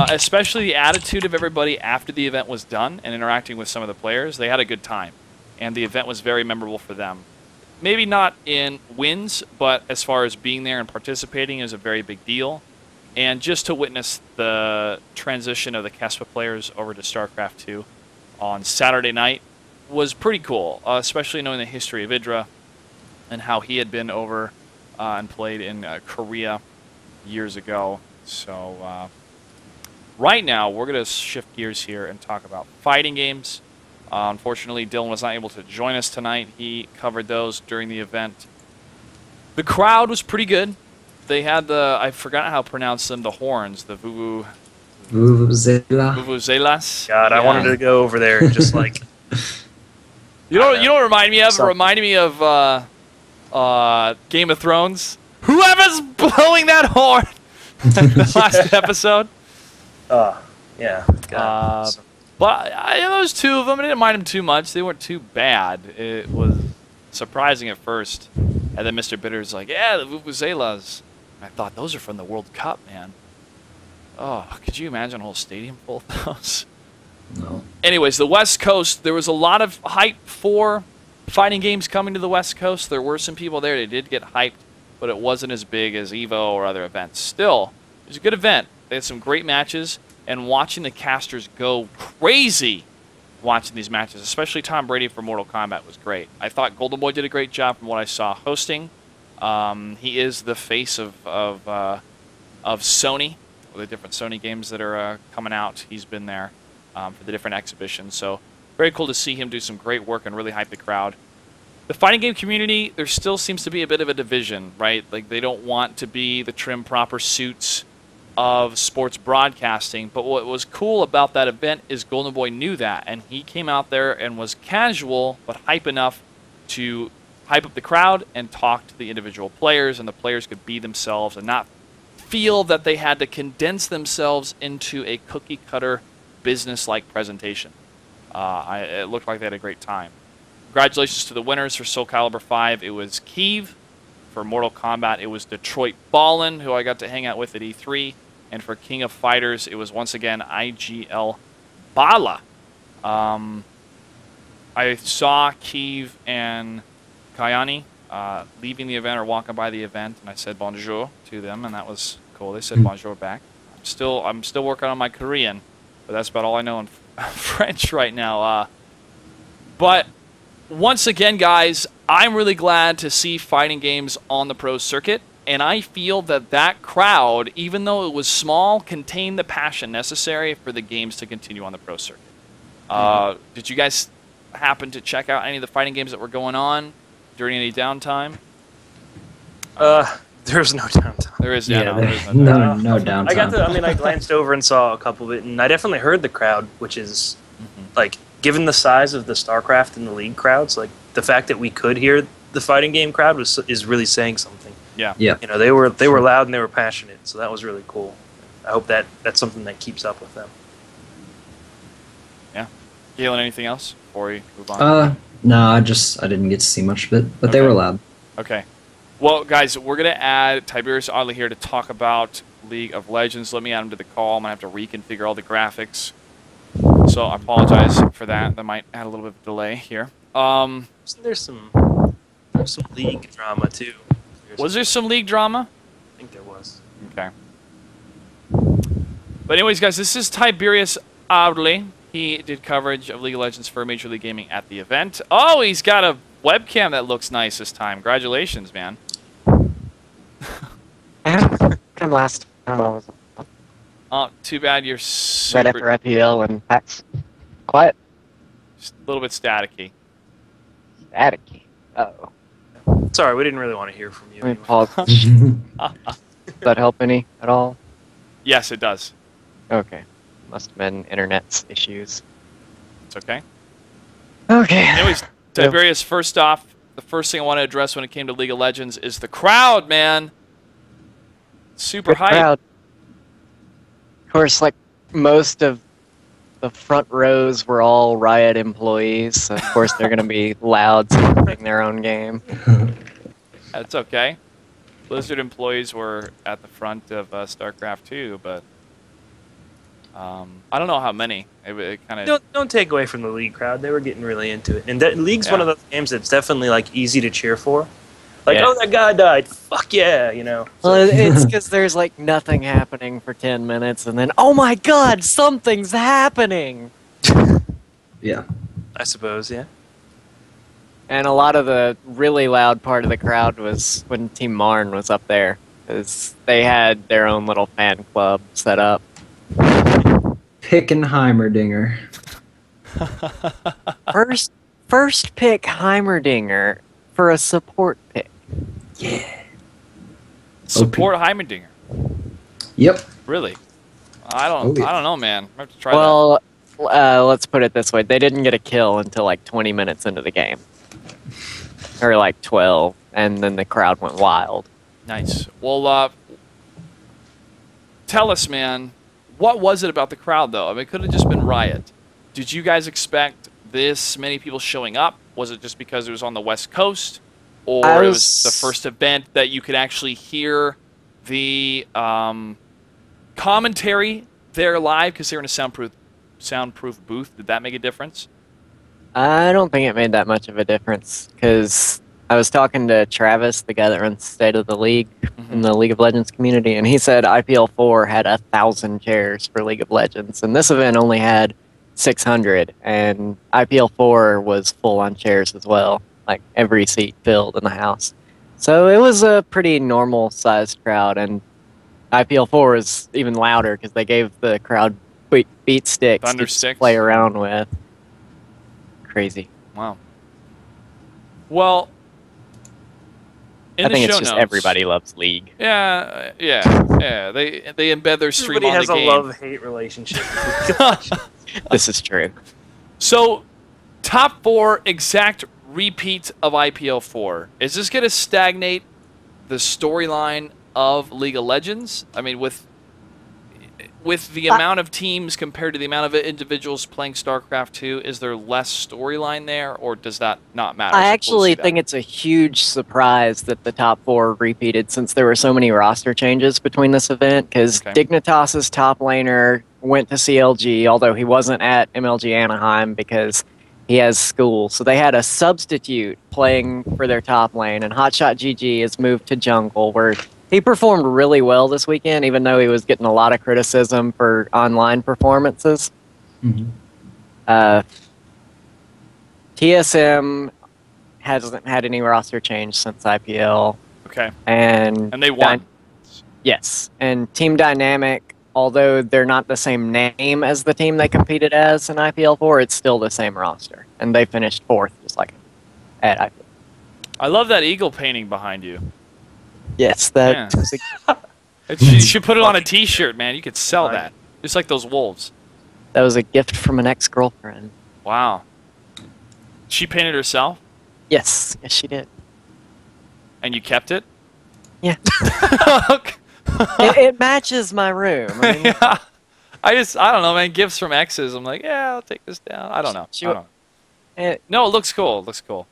especially the attitude of everybody after the event was done and interacting with some of the players, they had a good time. And the event was very memorable for them. Maybe not in wins, but as far as being there and participating is a very big deal. And just to witness the transition of the Kespa players over to StarCraft 2 on Saturday night was pretty cool, especially knowing the history of Idra and how he had been over and played in Korea years ago. So right now, we're going to shift gears here and talk about fighting games. Unfortunately, Dylan was not able to join us tonight. He covered those during the event. The crowd was pretty good. They had I forgot how to pronounce them, the horns, the vuvuzelas. God, yeah. I wanted to go over there and just like... You know what remind me of? It reminded me of Game of Thrones. Whoever's blowing that horn! The last episode. Yeah. But those two of them, I didn't mind them too much. They weren't too bad. It was surprising at first. And then Mr. Bitter's like, yeah, the vuvuzelas. I thought, those are from the World Cup, man. Oh, could you imagine a whole stadium full of those? No. Anyways, the West Coast, there was a lot of hype for fighting games coming to the West Coast. There were some people there that did get hyped, but it wasn't as big as EVO or other events. Still, it was a good event. They had some great matches, and watching the casters go crazy watching these matches, especially Tom Brady for Mortal Kombat, was great. I thought Golden Boy did a great job from what I saw hosting. He is the face of Sony, the different Sony games that are coming out. He's been there for the different exhibitions. So very cool to see him do some great work and really hype the crowd. The fighting game community, there still seems to be a bit of a division, right? Like, they don't want to be the trim, proper suits of sports broadcasting. But what was cool about that event is Golden Boy knew that, and he came out there and was casual but hype enough to hype up the crowd and talk to the individual players, and the players could be themselves and not feel that they had to condense themselves into a cookie-cutter business-like presentation. It looked like they had a great time. Congratulations to the winners for Soul Calibur 5. It was Kiev. For Mortal Kombat, it was Detroit Ballin, who I got to hang out with at E3. And for King of Fighters, it was once again IGL Bala. I saw Kiev and Kayani leaving the event or walking by the event, and I said bonjour to them, and that was cool. They said bonjour back. I'm still working on my Korean, but that's about all I know in French right now. But once again, guys, I'm really glad to see fighting games on the pro circuit, and I feel that that crowd, even though it was small, contained the passion necessary for the games to continue on the pro circuit. Did you guys happen to check out any of the fighting games that were going on during any downtime? There's no downtown. There is, Yeah, no, there- there is no downtown. no downtown. I glanced over and saw a couple of it, and I definitely heard the crowd, which is, like, given the size of the StarCraft and the League crowds, like, the fact that we could hear the fighting game crowd is really saying something. Yeah. Yeah. You know, they were loud and they were passionate, so that was really cool. I hope that's something that keeps up with them. Yeah. Galen, anything else before we move on? No, I didn't get to see much of it, but they Okay. were loud. Okay. Well, guys, we're going to add Tiberius Audley here to talk about League of Legends. Let me add him to the call. I'm going to have to reconfigure all the graphics. So I apologize for that. That might add a little bit of delay here. There's some League drama, too. Was there some League drama? I think there was. Okay. But anyways, guys, this is Tiberius Audley. He did coverage of League of Legends for Major League Gaming at the event. Oh, he's got a webcam that looks nice this time. Congratulations, man. From last time I was Oh, too bad you're right after super, FPL and PAX. Quiet. just a little bit staticky. Staticky. Uh-oh. Sorry, we didn't really want to hear from you. Let me anyway. pause. Does that help any at all? Yes, it does. Okay. Must have been internet issues. It's okay. Okay. Anyways, Tiberius, first off, the first thing I want to address when it came to League of Legends is the crowd, man. Super Good hype. crowd. Of course, like most of the front rows were all Riot employees. So of course, they're going to be loud supporting their own game. That's okay. Blizzard employees were at the front of StarCraft 2, but I don't know how many. It kind of Don't take away from the League crowd. They were getting really into it. And League's one Yeah. of those games that's definitely, like, easy to cheer for. Like, Yeah. oh, that guy died. Fuck yeah, you know. Well, it's because there's like nothing happening for 10 minutes, and then, oh my god, something's happening! Yeah. I suppose, yeah. And a lot of the really loud part of the crowd was when Team Marn was up there, because they had their own little fan club set up. Pick and Heimerdinger. First pick Heimerdinger for a support pick. Yeah. support Heimerdinger. Yep. Really? I don't know, man. I have to try Well, let's put it this way: they didn't get a kill until like 20 minutes into the game, or like 12, and then the crowd went wild. that. Nice. Well, tell us, man, what was it about the crowd, though? I mean, it could have just been Riot. Did you guys expect this many people showing up? Was it just because it was on the West Coast? Or it was the first event that you could actually hear the commentary there live because they're in a soundproof booth? Did that make a difference? I don't think it made that much of a difference, because I was talking to Travis, the guy that runs State of the League in the League of Legends community, and he said IPL 4 had 1,000 chairs for League of Legends, and this event only had 600, and IPL 4 was full on chairs as well, like every seat filled in the house. So it was a pretty normal sized crowd, and IPL 4 is even louder because they gave the crowd beat sticks Thunder to just sticks? play around with. Crazy. Wow. Well, in I the think show it's just notes, everybody loves League. Yeah. They embed their stream Everybody on has the a game. love-hate relationship. This is true. So, top 4 exact repeats of IPL 4. Is this going to stagnate the storyline of League of Legends? I mean, with the amount of teams compared to the amount of individuals playing StarCraft 2, is there less storyline there, or does that not matter? I actually think it's a huge surprise that the top 4 repeated, since there were so many roster changes between this event, because Okay. Dignitas's top laner went to CLG, although he wasn't at MLG Anaheim because he has school. So they had a substitute playing for their top lane, and Hotshot GG has moved to jungle, where he performed really well this weekend, even though he was getting a lot of criticism for online performances. Mm-hmm. TSM hasn't had any roster change since IPL. Okay. And they won. Yes. And Team Dynamic, although they're not the same name as the team they competed as in IPL 4, it's still the same roster. And they finished 4th, just like at IPL. I love that eagle painting behind you. Yes, Yeah. that was You should put it on a T-shirt, man. You could sell that, just like those wolves. that was a gift from an ex-girlfriend. Wow. She painted herself, Yes, yes, she did. and you kept it. Yeah, Okay. it matches my room. I mean, Yeah. I don't know, man. Gifts from exes. I'm like, yeah, I'll take this down. I don't know. I don't know. No, it looks cool. It looks cool.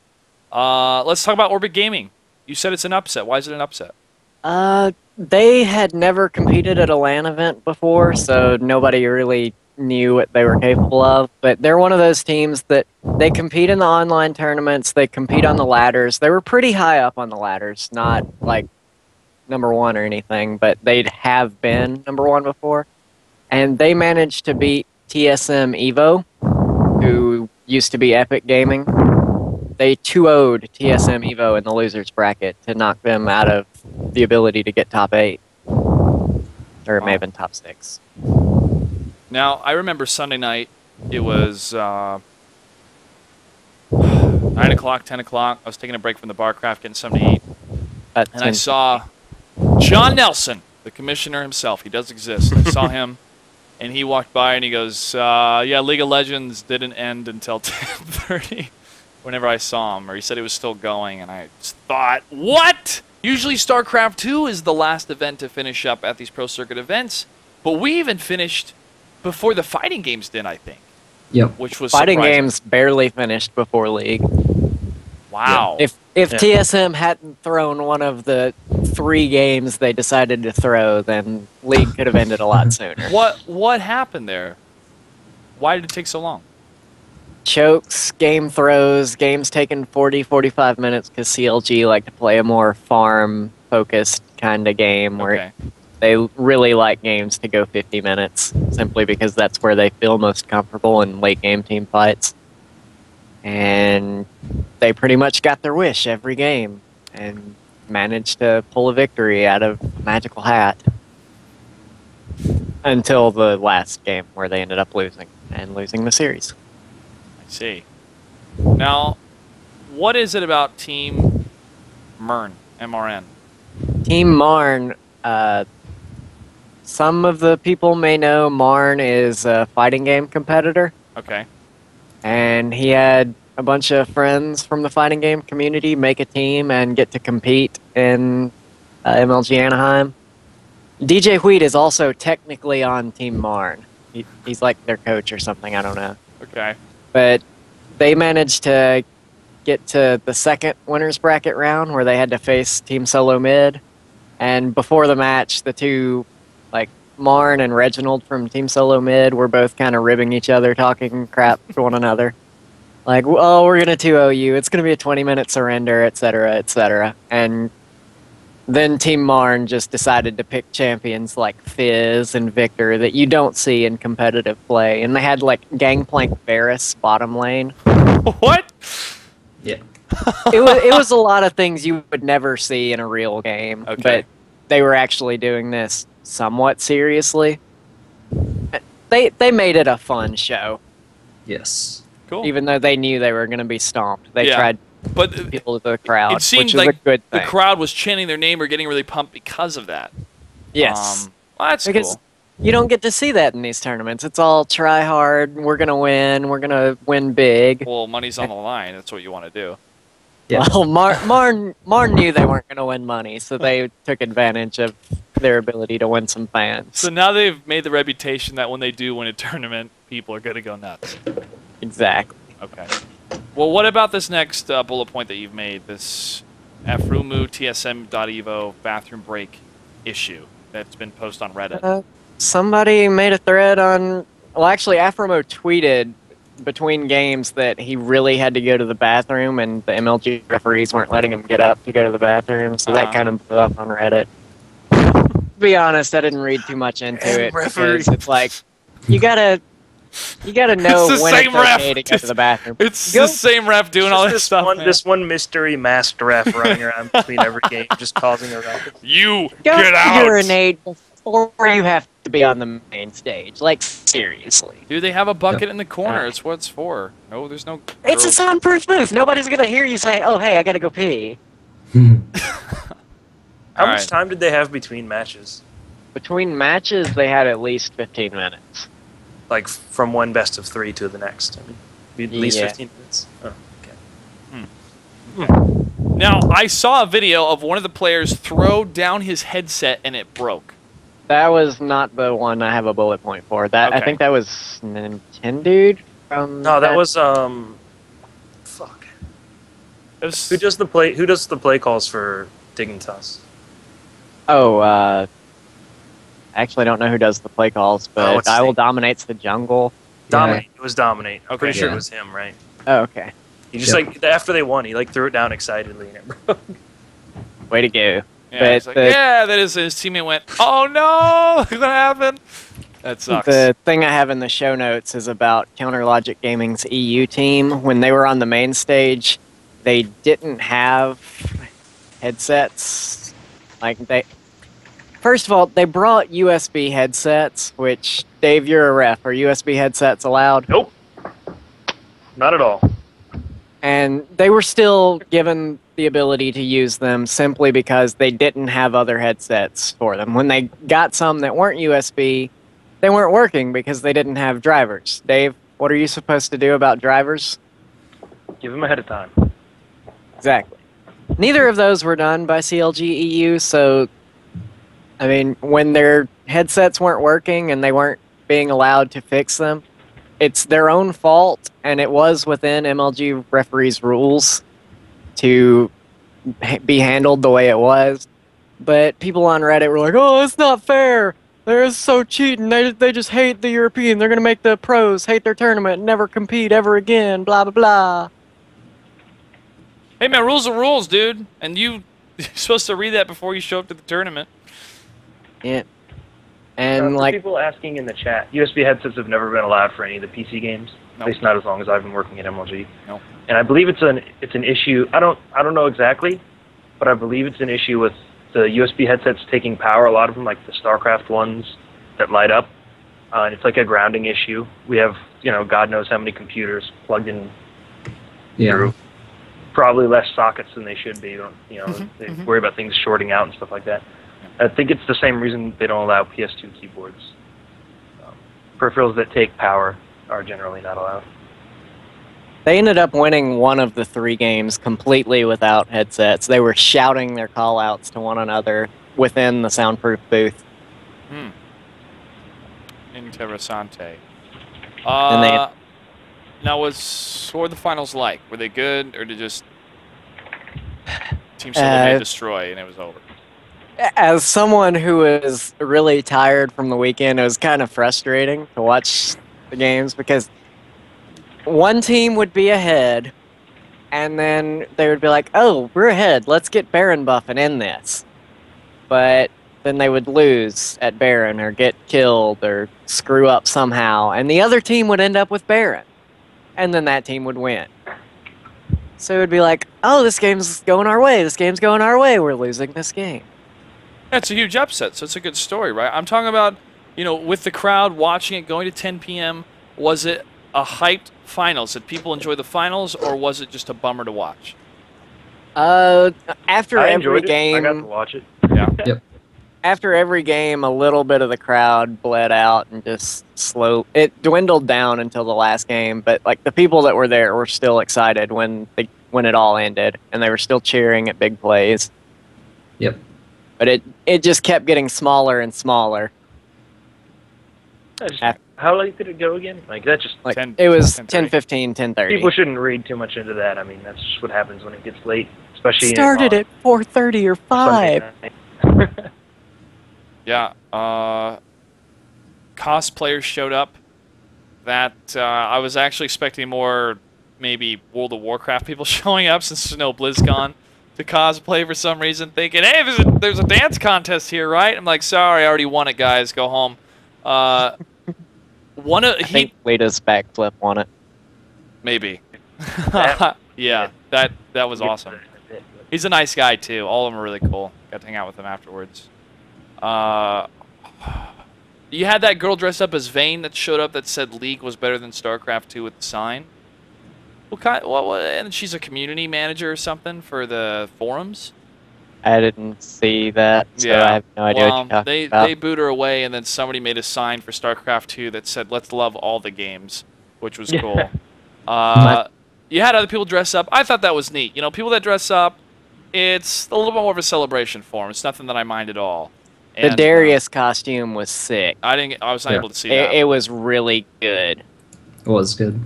Let's talk about Orbit Gaming. You said it's an upset. Why is it an upset? They had never competed at a LAN event before, so nobody really knew what they were capable of. But they're one of those teams that they compete in the online tournaments, they compete on the ladders. They were pretty high up on the ladders, not like #1 or anything, but they'd have been #1 before. And they managed to beat TSM Evo, who used to be Epic Gaming. They 2-0'd TSM Evo in the losers bracket to knock them out of the ability to get top 8. Or it may have been top 6. Now, I remember Sunday night, it was 9 o'clock, 10 o'clock. I was taking a break from the barcraft, getting something to eat. And I saw John Nelson, the commissioner himself. He does exist. I saw him, and he walked by, and he goes, yeah, League of Legends didn't end until 10:30 whenever I saw him. Or he said it was still going, and I just thought, what? Usually StarCraft 2 is the last event to finish up at these Pro Circuit events, but we even finished before the fighting games did, I think. Yep. Which was Fighting surprising. games barely finished before League. Wow. If TSM hadn't thrown one of the 3 games they decided to throw, then League could have ended a lot sooner. What happened there? Why did it take so long? Chokes, game throws, games taking 40-45 minutes because CLG like to play a more farm-focused kind of game where Okay. they really like games to go 50 minutes, simply because that's where they feel most comfortable in late-game team fights. And they pretty much got their wish every game and managed to pull a victory out of a magical hat. Until the last game where they ended up losing the series. I see. Now, what is it about Team Mern, MRN? Team Marn, some of the people may know Marn is a fighting game competitor, Okay. and he had a bunch of friends from the fighting game community make a team and get to compete in MLG Anaheim. DJ Wheat is also technically on Team Marn. He's like their coach or something, I don't know. Okay. But they managed to get to the second winners bracket round where they had to face Team Solo Mid. And before the match, the two, like Marn and Reginald from Team Solo Mid, were both kind of ribbing each other, talking crap to one another. Like, oh, we're going to 2-0 you. It's going to be a 20-minute surrender, etc., etc. And then Team Marn just decided to pick champions like Fizz and Victor that you don't see in competitive play. And they had, like, Gangplank Varus bottom lane. What? Yeah. It was a lot of things you would never see in a real game. Okay. But they were actually doing this somewhat seriously. They made it a fun show. Yes. Cool. Even though they knew they were going to be stomped. They Yeah. tried But to appeal to the crowd, it seemed which is like a good the thing. crowd was chanting their name or getting really pumped because of that. Yes. Well, that's Because cool. you don't get to see that in these tournaments. It's all try hard, we're going to win big. Well, money's on the line. That's what you want to do. Yeah. Well, Marn knew they weren't going to win money, so they took advantage of their ability to win some fans. So now they've made the reputation that when they do win a tournament, people are going to go nuts. Exactly. Okay. Well, what about this next bullet point that you've made? This Afrumu TSM.evo bathroom break issue that's been posted on Reddit. Somebody made a thread on... Well, actually, Afromo tweeted between games that he really had to go to the bathroom, and the MLG referees weren't letting him get up to go to the bathroom, so that kind of blew up on Reddit. To be honest, I didn't read too much into it, because it's like, you gotta know It's the when same it's ref. okay to go to the bathroom. It's Go- the same ref doing all this Just stuff. man. this one mystery masked ref running around between every game, just causing a ruckus. You Go get out! urinate before you have to be on the main stage. Like, seriously. Dude, they have a bucket in the corner. It's what it's for. No, there's no. It's a girls- soundproof booth. Nobody's gonna hear you say, oh, hey, I gotta go pee. How All much right. time did they have between matches? Between matches, they had at least 15 minutes. Like from one best of 3 to the next. I mean, at least Yeah. 15 minutes. Oh, okay. Now, I saw a video of one of the players throw down his headset and it broke. That was not the one I have a bullet point for. That I Okay. think that was Nintendo from. No, that was fuck. It was- Who does the play calls for Dignitas? Oh, I actually don't know who does the play calls, but what's his I Will name? Dominate's the jungle. Dominate. It was Dominate. I'm Okay. pretty sure Yeah. it was him, right? Oh, okay. He just Yep. like after they won, he like threw it down excitedly and it broke. Way to go. Yeah, But he's like, yeah, that is. His teammate went, oh no, what happened? That sucks. The thing I have in the show notes is about Counter Logic Gaming's EU team. When they were on the main stage, they didn't have headsets. Like first of all, they brought USB headsets, which Dave, you're a ref. Are USB headsets allowed? Nope. Not at all. And they were still given the ability to use them simply because they didn't have other headsets for them. When they got some that weren't USB, they weren't working because they didn't have drivers. Dave, what are you supposed to do about drivers? Give him ahead of time. Exactly. Neither of those were done by CLG EU, so I mean, when their headsets weren't working and they weren't being allowed to fix them, it's their own fault, and it was within MLG referees' rules to be handled the way it was. But people on Reddit were like, "Oh, it's not fair. They're so cheating. They just hate the European. They're gonna make the pros hate their tournament, and never compete ever again." Blah blah blah. Hey man, rules are rules, dude. And you're supposed to read that before you show up to the tournament. Yeah. And For like, people asking in the chat, USB headsets have never been allowed for any of the PC games. Nope. At least not as long as I've been working at MLG. Nope. And I believe it's an issue. I don't know exactly, but I believe it's an issue with the USB headsets taking power. A lot of them, like the StarCraft ones that light up, and it's like a grounding issue. We have God knows how many computers plugged in Yeah. through. Probably less sockets than they should be. Mm-hmm. They worry about things shorting out and stuff like that. I think it's the same reason they don't allow PS2 keyboards. Peripherals that take power are generally not allowed. they ended up winning one of the 3 games completely without headsets. They were shouting their call-outs to one another within the soundproof booth. Interessante. And they- Now, what were the finals like? Were they good, or did just Team Silver destroy and it was over? As someone who was really tired from the weekend, it was kind of frustrating to watch the games because one team would be ahead, and then they would be like, "Oh, we're ahead. Let's get Baron buff and end this." But then they would lose at Baron or get killed or screw up somehow, and the other team would end up with Baron, and then that team would win. So it would be like, "Oh, this game's going our way. This game's going our way. We're losing this game." That's a huge upset, so it's a good story, right? I'm talking about, with the crowd watching it, going to 10 p.m., was it a hyped finals? Did people enjoy the finals, or was it just a bummer to watch? After I every enjoyed it. I got to game, watch it. Yeah. after every game, a little bit of the crowd bled out and just it dwindled down until the last game. But like the people that were there were still excited when it all ended, and they were still cheering at big plays. Yep. But it just kept getting smaller and smaller. How late did it go again? Like that just Like 10 it was 10:30. 10:15, 10:30. people shouldn't read too much into that. I mean, that's just what happens when it gets late, especially Started at 4:30 or 5. Sunday night. Yeah. Cosplayers showed up. That I was actually expecting more, maybe World of Warcraft people showing up since there's no BlizzCon to cosplay for some reason, thinking, hey, there's a dance contest here, right? I'm like, sorry, I already won it, guys. Go home. I think Lita's backflip on it. Maybe. Yeah, that was awesome. He's a nice guy too. All of them are really cool. Got to hang out with him afterwards. You had that girl dressed up as Vayne that showed up that said League was better than StarCraft 2 with the sign. What? And she's a community manager or something for the forums. I didn't see that, so Yeah. I have no idea what you're talking they about. they boot her away, and then somebody made a sign for StarCraft 2 that said "Let's love all the games," which was cool. You had other people dress up. I thought that was neat. You know, people that dress up, it's a little bit more of a celebration for them. It's nothing that I mind at all. The And, Darius costume was sick. I was not able to see that. It was really good. It was good.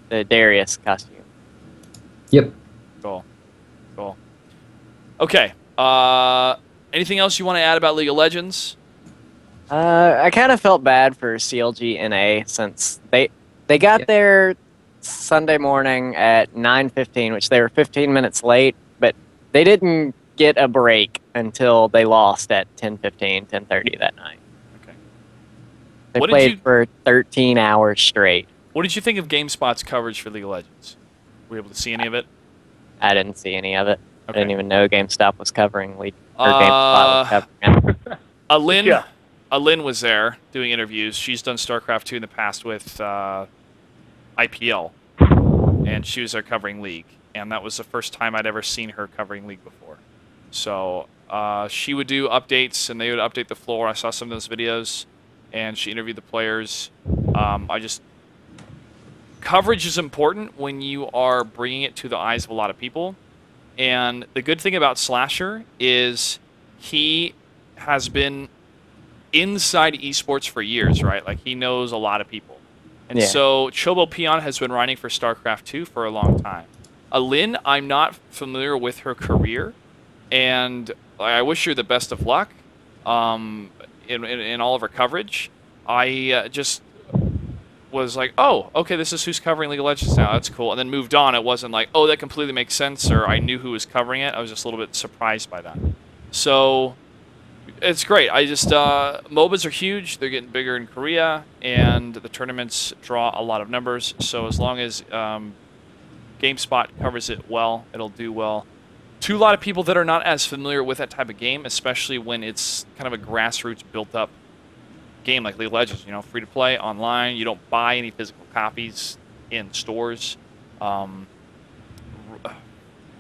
The Darius costume. Yep. Cool. Cool. Okay. Anything else you want to add about League of Legends? I kind of felt bad for CLG NA since they got there Sunday morning at 9:15, which they were 15 minutes late, but they didn't get a break until they lost at 10:15, 10:30 that night. Okay. They What did played you- for 13 hours straight. What did you think of GameSpot's coverage for League of Legends? Were you able to see any of it? I didn't see any of it. Okay. I didn't even know GameStop was covering League or GameSpot was covering it. Alin, Yeah. Alin was there doing interviews. She's done StarCraft 2 in the past with IPL, and she was there covering League. And that was the first time I'd ever seen her covering League before. So she would do updates, and they would update the floor. I saw some of those videos, and she interviewed the players. Coverage is important when you are bringing it to the eyes of a lot of people. And the good thing about Slasher is he has been inside esports for years, right? Like, he knows a lot of people. And Yeah. so Chobo Peon has been writing for StarCraft 2 for a long time. Alin, I'm not familiar with her career, and I wish her the best of luck in all of her coverage. I just was like, oh, okay, this is who's covering League of Legends now. That's cool. And then moved on. It wasn't like, oh, that completely makes sense, or I knew who was covering it. I was just a little bit surprised by that. So it's great. I just MOBAs are huge. They're getting bigger in Korea, and the tournaments draw a lot of numbers. So as long as GameSpot covers it well, it'll do well. To a lot of people that are not as familiar with that type of game, especially when it's kind of a grassroots built-up game like League of Legends, you know, free to play online. You don't buy any physical copies in stores.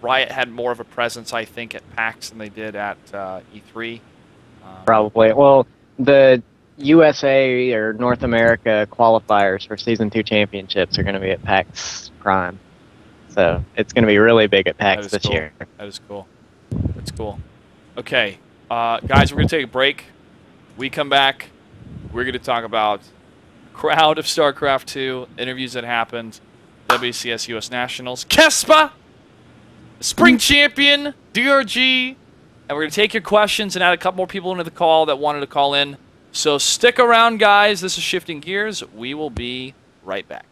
Riot had more of a presence, I think, at PAX than they did at E3. Probably. Well, the USA or North America qualifiers for Season 2 championships are going to be at PAX Prime. So it's going to be really big at PAX this year. That is cool. That's cool. Okay, guys, we're going to take a break. We come back. We're going to talk about crowd of StarCraft 2, interviews that happened, WCS US Nationals, Kespa, Spring Champion, DRG, and we're going to take your questions and add a couple more people into the call that wanted to call in. So stick around, guys. This is Shifting Gears. We will be right back.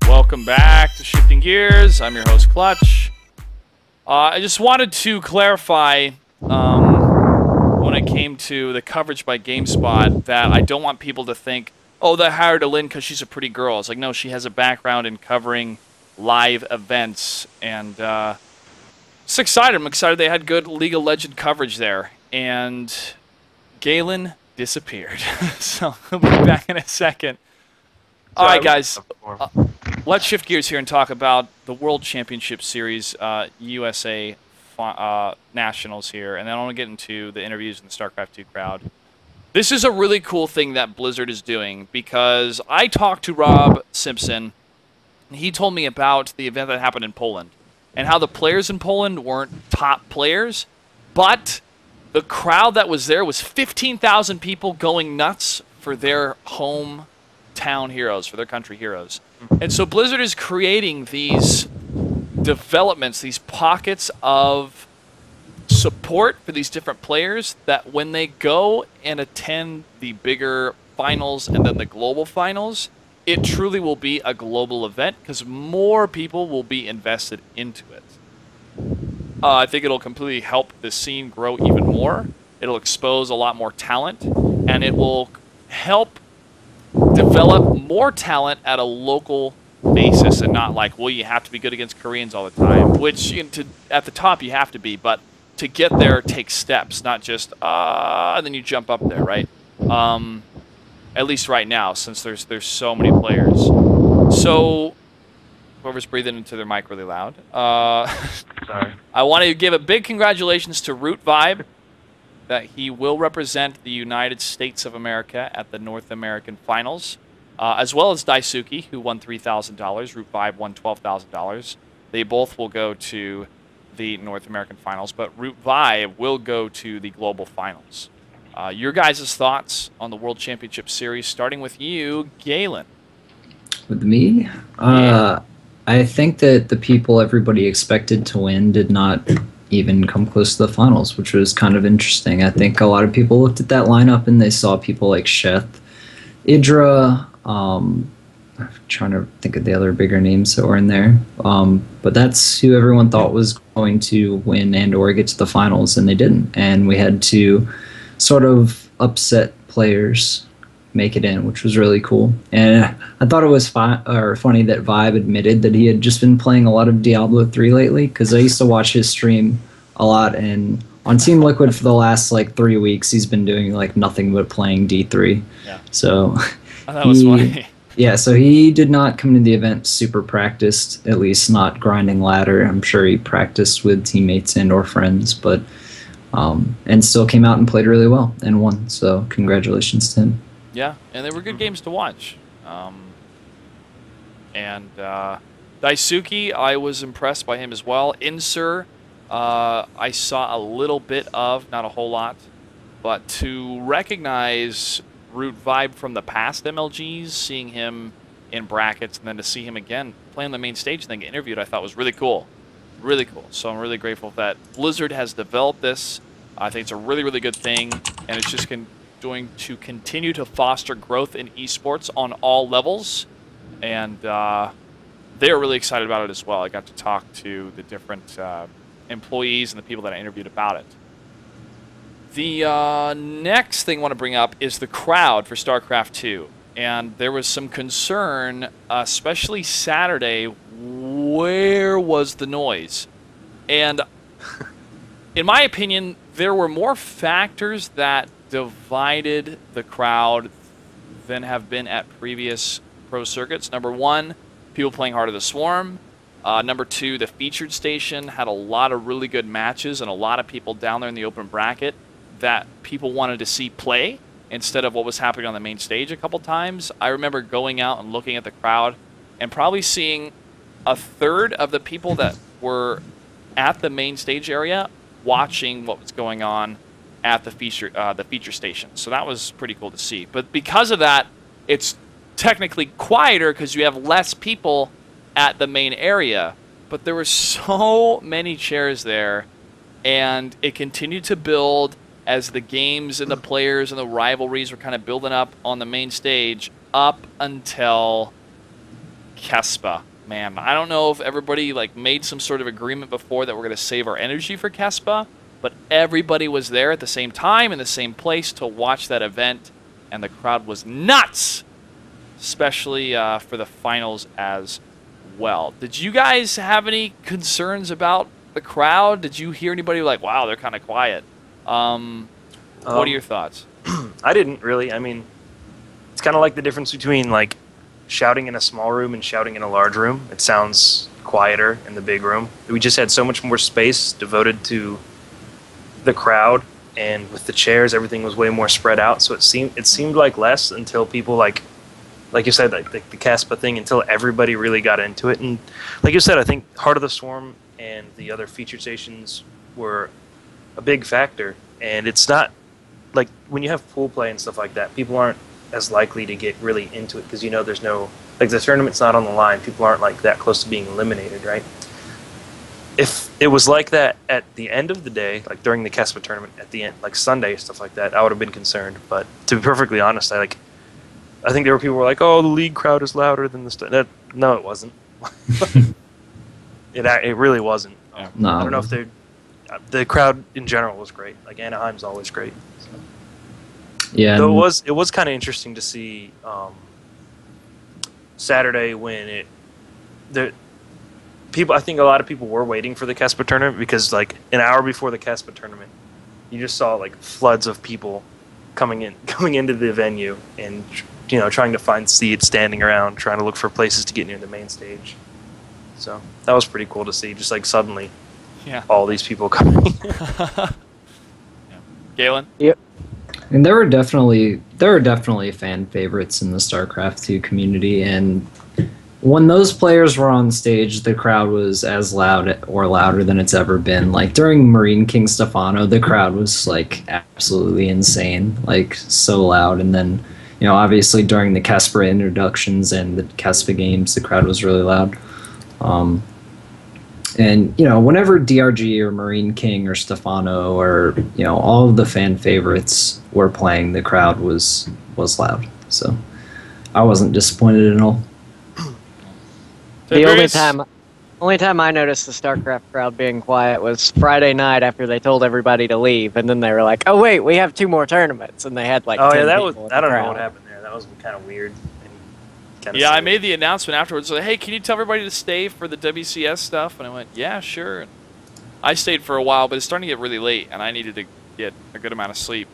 Welcome back to Shifting Gears. I'm your host, Clutch. I just wanted to clarify when it came to the coverage by GameSpot that I don't want people to think oh, they hired Lynn because she's a pretty girl. It's like, no, she has a background in covering live events. And it's excited. I'm excited they had good League of Legends coverage there. And Galen disappeared. So he'll be back in a second. All right, guys. Let's shift gears here and talk about the World Championship Series USA Nationals here. And then I want to get into the interviews in the StarCraft 2 crowd. This is a really cool thing that Blizzard is doing, because I talked to Rob Simpson, and he told me about the event that happened in Poland and how the players in Poland weren't top players, but the crowd that was there was 15,000 people going nuts for their hometown heroes, for their country heroes. And so Blizzard is creating these developments, these pockets of support for these different players, that when they go and attend the bigger finals and then the global finals, it truly will be a global event because more people will be invested into it. I think it'll completely help the scene grow even more. It'll expose a lot more talent, and it will help develop more talent at a local basis, and not like, well, you have to be good against Koreans all the time, which at the top you have to be, but to get there takes steps, not just and then you jump up there, right? At least right now, since there's so many players. So whoever's breathing into their mic really loud. Sorry. I want to give a big congratulations to Root Vibe, that he will represent the United States of America at the North American Finals, as well as Daisuke, who won $3,000. Root Vibe won $12,000. They both will go to the North American Finals, but Root Vibe will go to the Global Finals. Your guys' thoughts on the World Championship Series, starting with you, Galen. With me? I think that the people everybody expected to win did not even come close to the finals, which was kind of interesting. I think a lot of people looked at that lineup and they saw people like Sheth, Idra, I'm trying to think of the other bigger names that were in there. But that's who everyone thought was going to win and or get to the finals, and they didn't. And we had to sort of upset players make it in, which was really cool. And I thought it was funny that Vibe admitted that he had just been playing a lot of Diablo 3 lately, because I used to watch his stream a lot, and on Team Liquid for the last like 3 weeks he's been doing like nothing but playing D3. Yeah. So that was funny. Yeah, so he did not come to the event super practiced, at least not grinding ladder. I'm sure he practiced with teammates and or friends, but and still came out and played really well and won. So congratulations to him. Yeah, and they were good games to watch. Daisuke, I was impressed by him as well. Insur, I saw a little bit of, not a whole lot, but to recognize Root Vibe from the past MLGs, seeing him in brackets, and then to see him again play on the main stage and then get interviewed, I thought was really cool. Really cool. So I'm really grateful that Blizzard has developed this. I think it's a really, really good thing, and it's just going to continue to foster growth in esports on all levels, and they're really excited about it as well. I got to talk to the different employees and the people that I interviewed about it. The next thing I want to bring up is the crowd for StarCraft 2, and there was some concern, especially Saturday, where was the noise? And in my opinion, there were more factors that divided the crowd than have been at previous pro circuits. Number one, people playing Heart of the Swarm. Number two, the featured station had a lot of really good matches and a lot of people down there in the open bracket that people wanted to see play instead of what was happening on the main stage a couple times. I remember going out and looking at the crowd and probably seeing a third of the people that were at the main stage area watching what was going on at the feature station. So that was pretty cool to see. But because of that, it's technically quieter because you have less people at the main area. But there were so many chairs there, and it continued to build as the games and the players and the rivalries were kind of building up on the main stage up until Kespa. Man, I don't know if everybody like made some sort of agreement before that we're going to save our energy for Kespa, but everybody was there at the same time in the same place to watch that event, and the crowd was nuts especially for the finals as well. Did you guys have any concerns about the crowd? Did you hear anybody like, wow, they're kind of quiet? What are your thoughts? I didn't really. I mean, it's kind of like the difference between like shouting in a small room and shouting in a large room. It sounds quieter in the big room. We just had so much more space devoted to the crowd, and with the chairs, everything was way more spread out. So it seemed like less until people like you said, like the Caspa thing, until everybody really got into it. And like you said, I think Heart of the Swarm and the other featured stations were a big factor. And it's not like when you have pool play and stuff like that, people aren't as likely to get really into it because, you know, there's no, like, the tournament's not on the line. People aren't like that close to being eliminated, right? If it was like that at the end of the day, like during the Caspa tournament at the end, like Sunday, stuff like that, I would have been concerned. But to be perfectly honest, I think there were people who were like, "Oh, the league crowd is louder than the no, it wasn't. It really wasn't. No. I don't know if the crowd in general was great. Like Anaheim's always great. So. Yeah. Though it was kind of interesting to see Saturday when I think a lot of people were waiting for the Caspa tournament because like an hour before the Caspa tournament, you just saw like floods of people coming into the venue and, you know, trying to find seats, standing around, trying to look for places to get near the main stage. So that was pretty cool to see, just like suddenly, all these people coming. Galen? Yep. And there were definitely fan favorites in the StarCraft 2 community, and when those players were on stage, the crowd was as loud or louder than it's ever been. Like during Marine King Stefano, the crowd was like absolutely insane, like so loud. And then, you know, obviously during the Casper introductions and the Casper games, the crowd was really loud. And, you know, whenever DRG or Marine King or Stefano or, you know, all of the fan favorites were playing, the crowd was loud. So I wasn't disappointed at all. The only time I noticed the StarCraft crowd being quiet was Friday night after they told everybody to leave, and then they were like, "Oh wait, we have 2 more tournaments," and they had like. Oh 10 yeah, that people was. in I the don't know crowd. what happened there. That was kind of weird. Yeah, I made the announcement afterwards. Like, hey, can you tell everybody to stay for the WCS stuff? And I went, yeah, sure. And I stayed for a while, but it's starting to get really late, and I needed to get a good amount of sleep.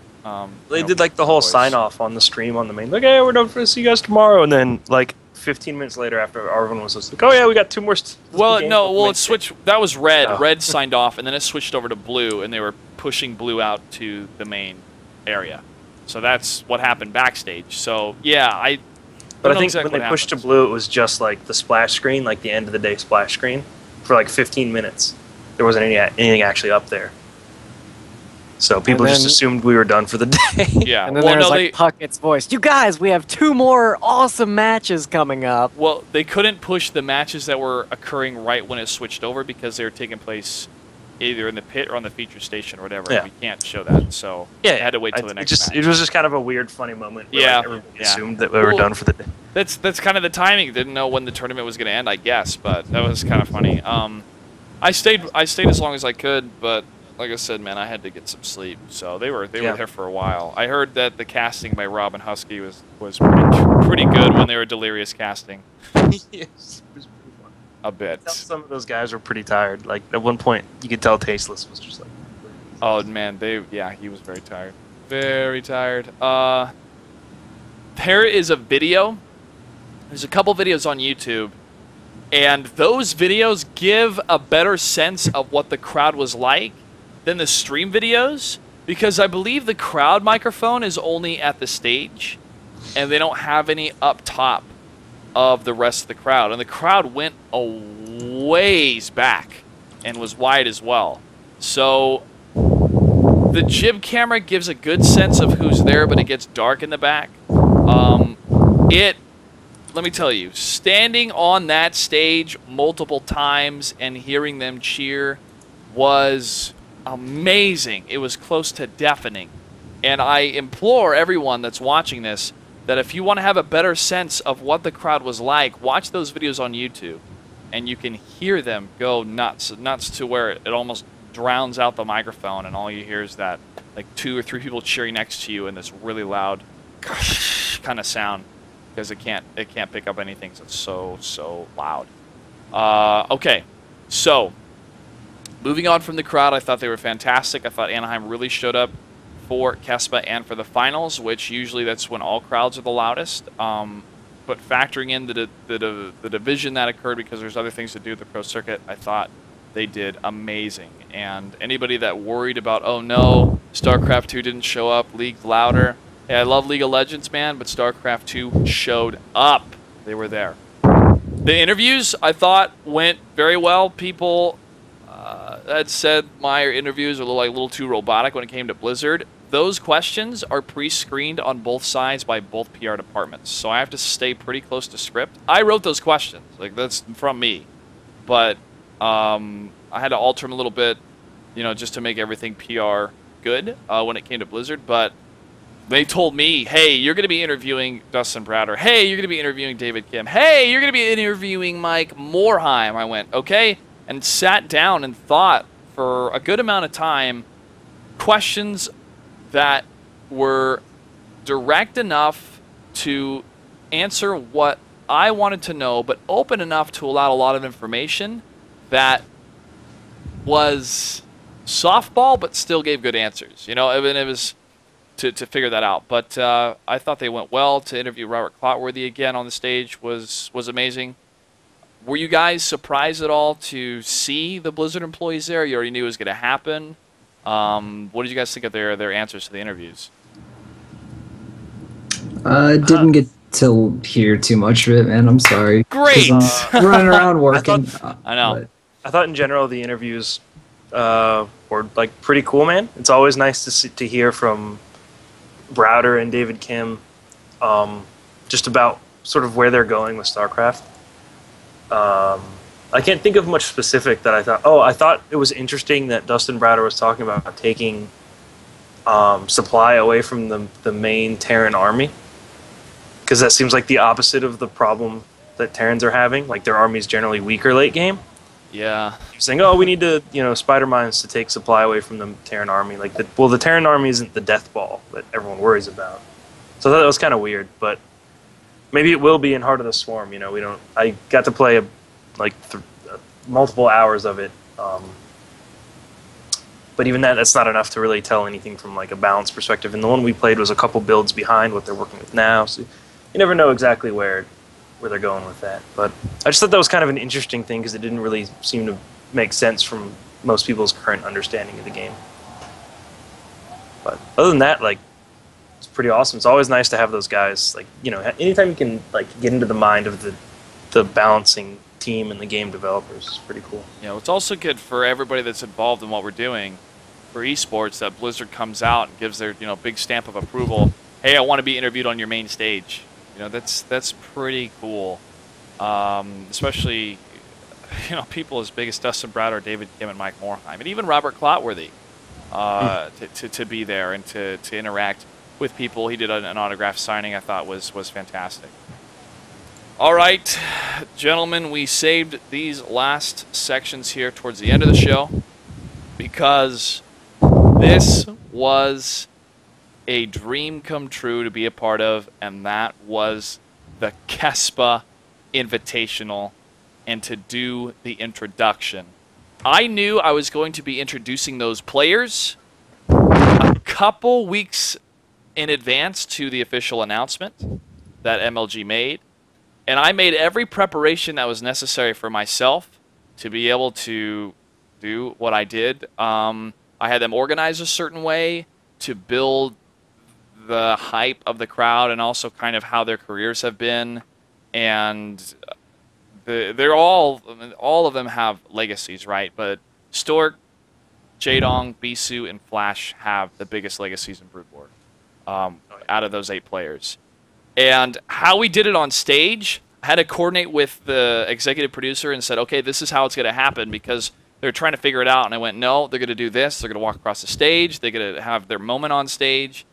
They did like the whole sign off on the stream on the main. Like, hey, we're done for see you guys tomorrow, and then like 15 minutes later, after everyone was just like, "Oh yeah, we got 2 more." It switched. That was red. Oh. Red signed off, and then it switched over to blue, and they were pushing blue out to the main area. So that's what happened backstage. So yeah, But I think when they pushed to blue, it was just like the splash screen, like the end of the day splash screen, for like 15 minutes. There wasn't anything actually up there. So people just assumed we were done for the day. Yeah. And then there was like Puckett's voice. You guys, we have 2 more awesome matches coming up. Well, they couldn't push the matches that were occurring right when it switched over because they were taking place either in the pit or on the feature station or whatever. Yeah. We can't show that, so they had to wait till the next match. It was just kind of a weird, funny moment where like, everybody assumed that we were done for the day. That's kind of the timing. Didn't know when the tournament was going to end, I guess, but that was kind of funny. I stayed as long as I could, but like I said, man, I had to get some sleep. So they were there for a while. I heard that the casting by Robin Husky was pretty good when they were delirious casting. Yes, it was pretty fun. A bit. Some of those guys were pretty tired. Like at one point, you could tell Tasteless was just like. Oh man, he was very tired. Very tired. There is a video. There's a couple videos on YouTube, and those videos give a better sense of what the crowd was like than the stream videos, because I believe the crowd microphone is only at the stage, and they don't have any up top of the rest of the crowd. And the crowd went a ways back and was wide as well. So the jib camera gives a good sense of who's there, but it gets dark in the back. Let me tell you, standing on that stage multiple times and hearing them cheer was amazing. It was close to deafening. And I implore everyone that's watching this that if you want to have a better sense of what the crowd was like, watch those videos on YouTube, and you can hear them go nuts to where it almost drowns out the microphone, and all you hear is that like 2 or 3 people cheering next to you in this really loud kind of sound. because it can't pick up anything. So it's so loud. Okay, so moving on from the crowd, I thought they were fantastic. I thought Anaheim really showed up for Kespa and for the finals, which usually that's when all crowds are the loudest. But factoring in the division that occurred, because there's other things to do with the pro circuit, I thought they did amazing. And anybody that worried about, oh no, StarCraft 2 didn't show up, League's louder. Hey, I love League of Legends, man, but StarCraft 2 showed up. They were there. The interviews, I thought, went very well. People had said my interviews are a little too robotic when it came to Blizzard. Those questions are pre-screened on both sides by both PR departments, so I have to stay pretty close to script. I wrote those questions, like that's from me, but I had to alter them a little bit, you know, just to make everything PR good when it came to Blizzard. But they told me, hey, you're going to be interviewing Dustin Browder. Hey, you're going to be interviewing David Kim. Hey, you're going to be interviewing Mike Morheim. I went, okay, and sat down and thought for a good amount of time questions that were direct enough to answer what I wanted to know, but open enough to allow a lot of information that was softball, but still gave good answers. You know, it was to figure that out. But I thought they went well. To interview Robert Clotworthy again on the stage was amazing. Were you guys surprised at all to see the Blizzard employees there? You already knew it was going to happen. What did you guys think of their answers to the interviews? Didn't get to hear too much of it, man. I'm sorry. Great. Running around working. I know. I thought in general the interviews were like pretty cool, man. It's always nice to hear from Browder and David Kim, just about sort of where they're going with StarCraft. I can't think of much specific that I thought. Oh, I thought it was interesting that Dustin Browder was talking about taking supply away from the main Terran army, because that seems like the opposite of the problem that Terrans are having. Like, their army's generally weaker late game. Yeah. You're saying, oh, we need to, spider mines to take supply away from the Terran army. Like, the Terran army isn't the death ball that everyone worries about. So that was kind of weird, but maybe it will be in Heart of the Swarm. I got to play multiple hours of it, but even that's not enough to really tell anything from like a balance perspective. And the one we played was a couple builds behind what they're working with now, so you never know exactly where they're going with that. But I just thought that was kind of an interesting thing, because it didn't really seem to make sense from most people's current understanding of the game. But other than that, like, it's pretty awesome. It's always nice to have those guys. Like, anytime you can like get into the mind of the balancing team and the game developers, is pretty cool. It's also good for everybody that's involved in what we're doing for esports that Blizzard comes out and gives their big stamp of approval. Hey, I want to be interviewed on your main stage. That's pretty cool. Especially people as big as Dustin Browder, David Kim, and Mike Morheim, and even Robert Clotworthy to be there and to interact with people. He did an autograph signing. I thought was fantastic. All right, gentlemen, we saved these last sections here towards the end of the show because this was a dream come true to be a part of, and that was the Kespa Invitational and to do the introduction. I knew I was going to be introducing those players a couple weeks in advance to the official announcement that MLG made. And I made every preparation that was necessary for myself to be able to do what I did. I had them organized a certain way to build the hype of the crowd and also kind of how their careers have been. And they're all of them have legacies, right? But Stork, Jaedong, Bisu, and Flash have the biggest legacies in Brood War out of those 8 players. And how we did it on stage, I had to coordinate with the executive producer and said, okay, this is how it's going to happen, because they're trying to figure it out. And I went, no, they're going to do this. They're going to walk across the stage. They're going to have their moment on stage.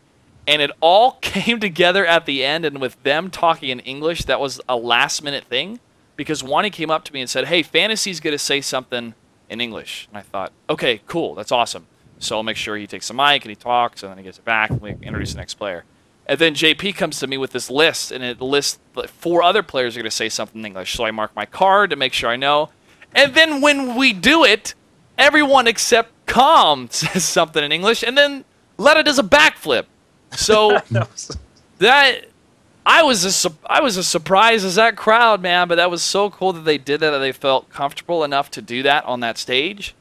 And it all came together at the end, and with them talking in English, that was a last-minute thing, because Wani came up to me and said, hey, Fantasy's going to say something in English. And I thought, okay, cool, that's awesome. So I'll make sure he takes the mic and he talks, and then he gets it back, and we introduce the next player. And then JP comes to me with this list, and it lists 4 other players are going to say something in English. So I mark my card to make sure I know. And then when we do it, everyone except Calm says something in English, and then Letta does a backflip. So that I was as surprised as that crowd, man. But that was so cool that they did that. That they felt comfortable enough to do that on that stage,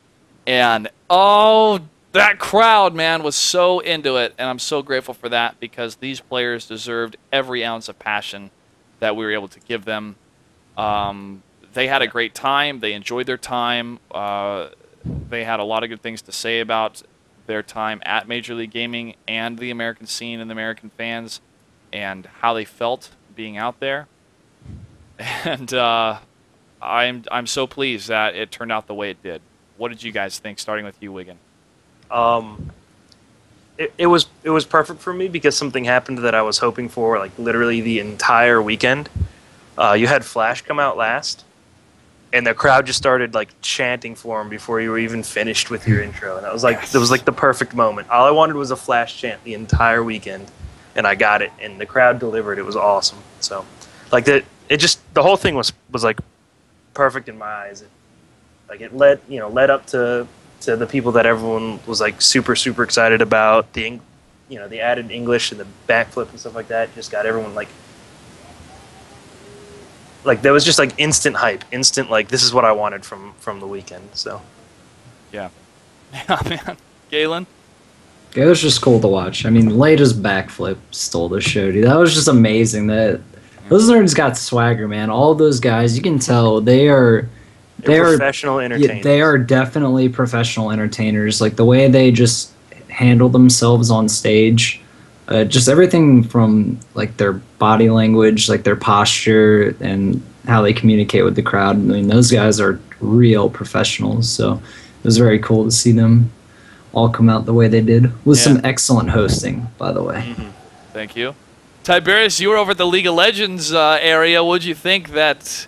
and that crowd, man, was so into it, and I'm so grateful for that because these players deserved every ounce of passion that we were able to give them. They had a great time. They enjoyed their time. They had a lot of good things to say about their time at Major League Gaming and the American scene and the American fans and how they felt being out there. And I'm so pleased that it turned out the way it did. What did you guys think, starting with you, Wigan? It was perfect for me because something happened that I was hoping for, like literally the entire weekend. You had Flash come out last, and the crowd just started like chanting for him before you were even finished with your intro, and that was like it was like the perfect moment. All I wanted was a Flash chant the entire weekend, and I got it, and the crowd delivered. It was awesome. So, like the whole thing was like perfect in my eyes. It led up to the people that everyone was like super excited about. The added English and the backflip and stuff like that just got everyone like there was just like instant hype, instant like this is what I wanted from the weekend. So yeah, man. Galen? It was just cool to watch. I mean, Leda's backflip stole the show, dude. That was just amazing. Those nerds got swagger, man. All those guys, you can tell they're professional entertainers. Yeah, they are definitely professional entertainers. Like the way they just handle themselves on stage, just everything from like their body language, like their posture, and how they communicate with the crowd. I mean, those guys are real professionals. So it was very cool to see them all come out the way they did with some excellent hosting, by the way. Mm-hmm. Thank you. Tiberius, you were over at the League of Legends area. What did you think that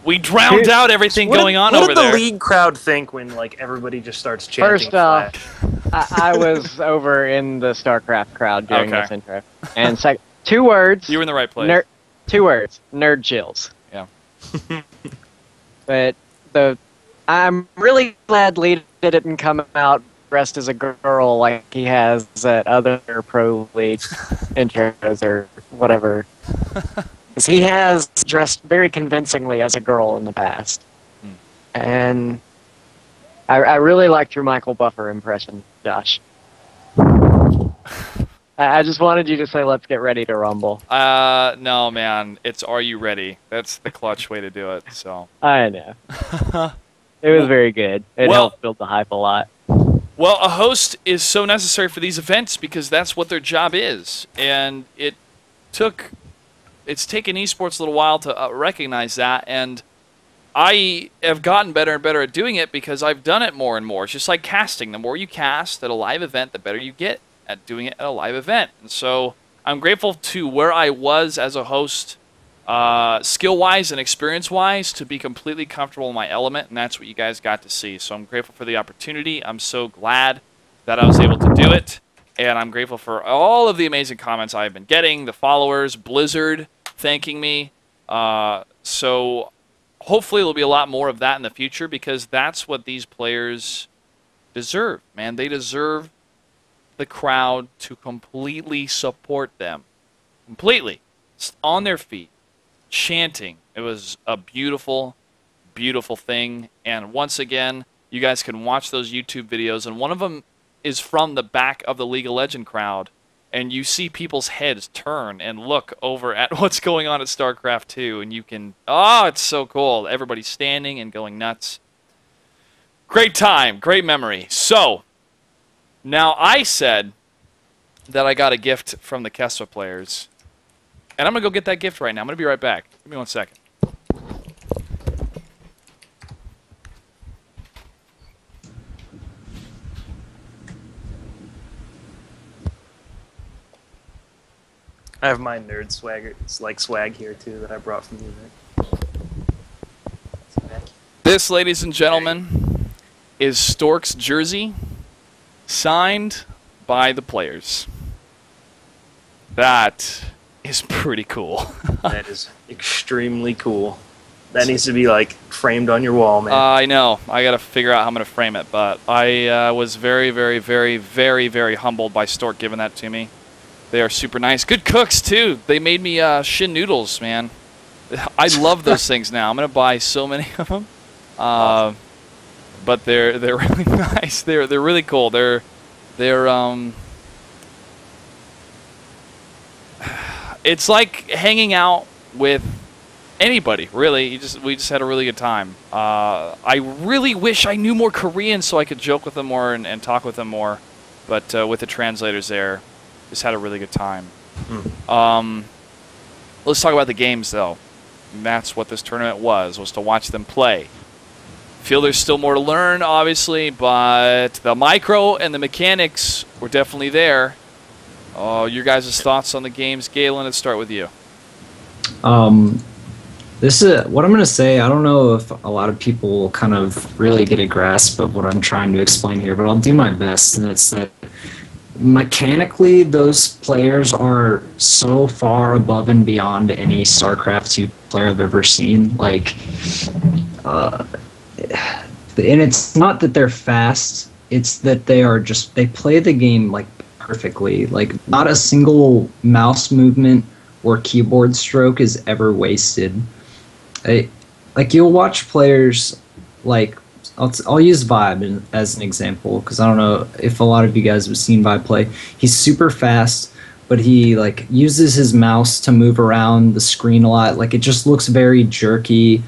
we drowned out everything going on over there? What did the League crowd think when like everybody just starts chanting? First off, I was over in the StarCraft crowd during this intro. And 2 words. You were in the right place. 2 words. Nerd chills. Yeah. But I'm really glad Lee didn't come out dressed as a girl like he has at other Pro League intros or whatever. Because he has dressed very convincingly as a girl in the past. And I really liked your Michael Buffer impression, Josh. I just wanted you to say, let's get ready to rumble. No, man. It's Are You Ready? That's the clutch way to do it. So I know. It was very good. It helped build the hype a lot. Well, a host is so necessary for these events because that's what their job is. And it's taken esports a little while to recognize that, and I have gotten better and better at doing it because I've done it more and more. It's just like casting. The more you cast at a live event, the better you get at doing it at a live event. And so I'm grateful to where I was as a host, skill-wise and experience-wise, to be completely comfortable in my element, and that's what you guys got to see. So I'm grateful for the opportunity. I'm so glad that I was able to do it, and I'm grateful for all of the amazing comments I've been getting, the followers, Blizzard thanking me. So hopefully there'll be a lot more of that in the future because that's what these players deserve, man. They deserve the crowd to completely support them. Completely. On their feet. Chanting. It was a beautiful, beautiful thing. And once again, you guys can watch those YouTube videos, and one of them is from the back of the League of Legends crowd, and you see people's heads turn and look over at what's going on at StarCraft 2, and you can, it's so cool. Everybody's standing and going nuts. Great time, great memory. So, now I said that I got a gift from the Keswa players, and I'm going to go get that gift right now. I'm going to be right back. Give me 1 second. I have my nerd swagger. It's like swag here too that I brought from you, Nick. This, ladies and gentlemen, is Stork's jersey, signed by the players. That is pretty cool. That is extremely cool. That needs to be like framed on your wall, man. I know. I got to figure out how I'm going to frame it, but I was very, very, very, very, very humbled by Stork giving that to me. They are super nice. Good cooks, too. They made me shin noodles, man. I love those things now. I'm going to buy so many of them. But they're really nice. They're really cool. They're it's like hanging out with anybody, really. We just had a really good time. I really wish I knew more Korean so I could joke with them more and talk with them more. But with the translators there, just had a really good time. Let's talk about the games, though. And that's what this tournament was to watch them play. Feel there's still more to learn, obviously, but the micro and the mechanics were definitely there. Your guys' thoughts on the games. Galen, let's start with you. This is what I'm going to say. I don't know if a lot of people kind of really get a grasp of what I'm trying to explain here, but I'll do my best. And it's that mechanically, those players are so far above and beyond any StarCraft 2 player I've ever seen. Like, and it's not that they're fast, it's that they play the game like perfectly. Like, not a single mouse movement or keyboard stroke is ever wasted. Like, you'll watch players like, I'll use Vibe as an example, because I don't know if a lot of you guys have seen Vibe play. He's super fast, but he like uses his mouse to move around the screen a lot. Like, it just looks very jerky.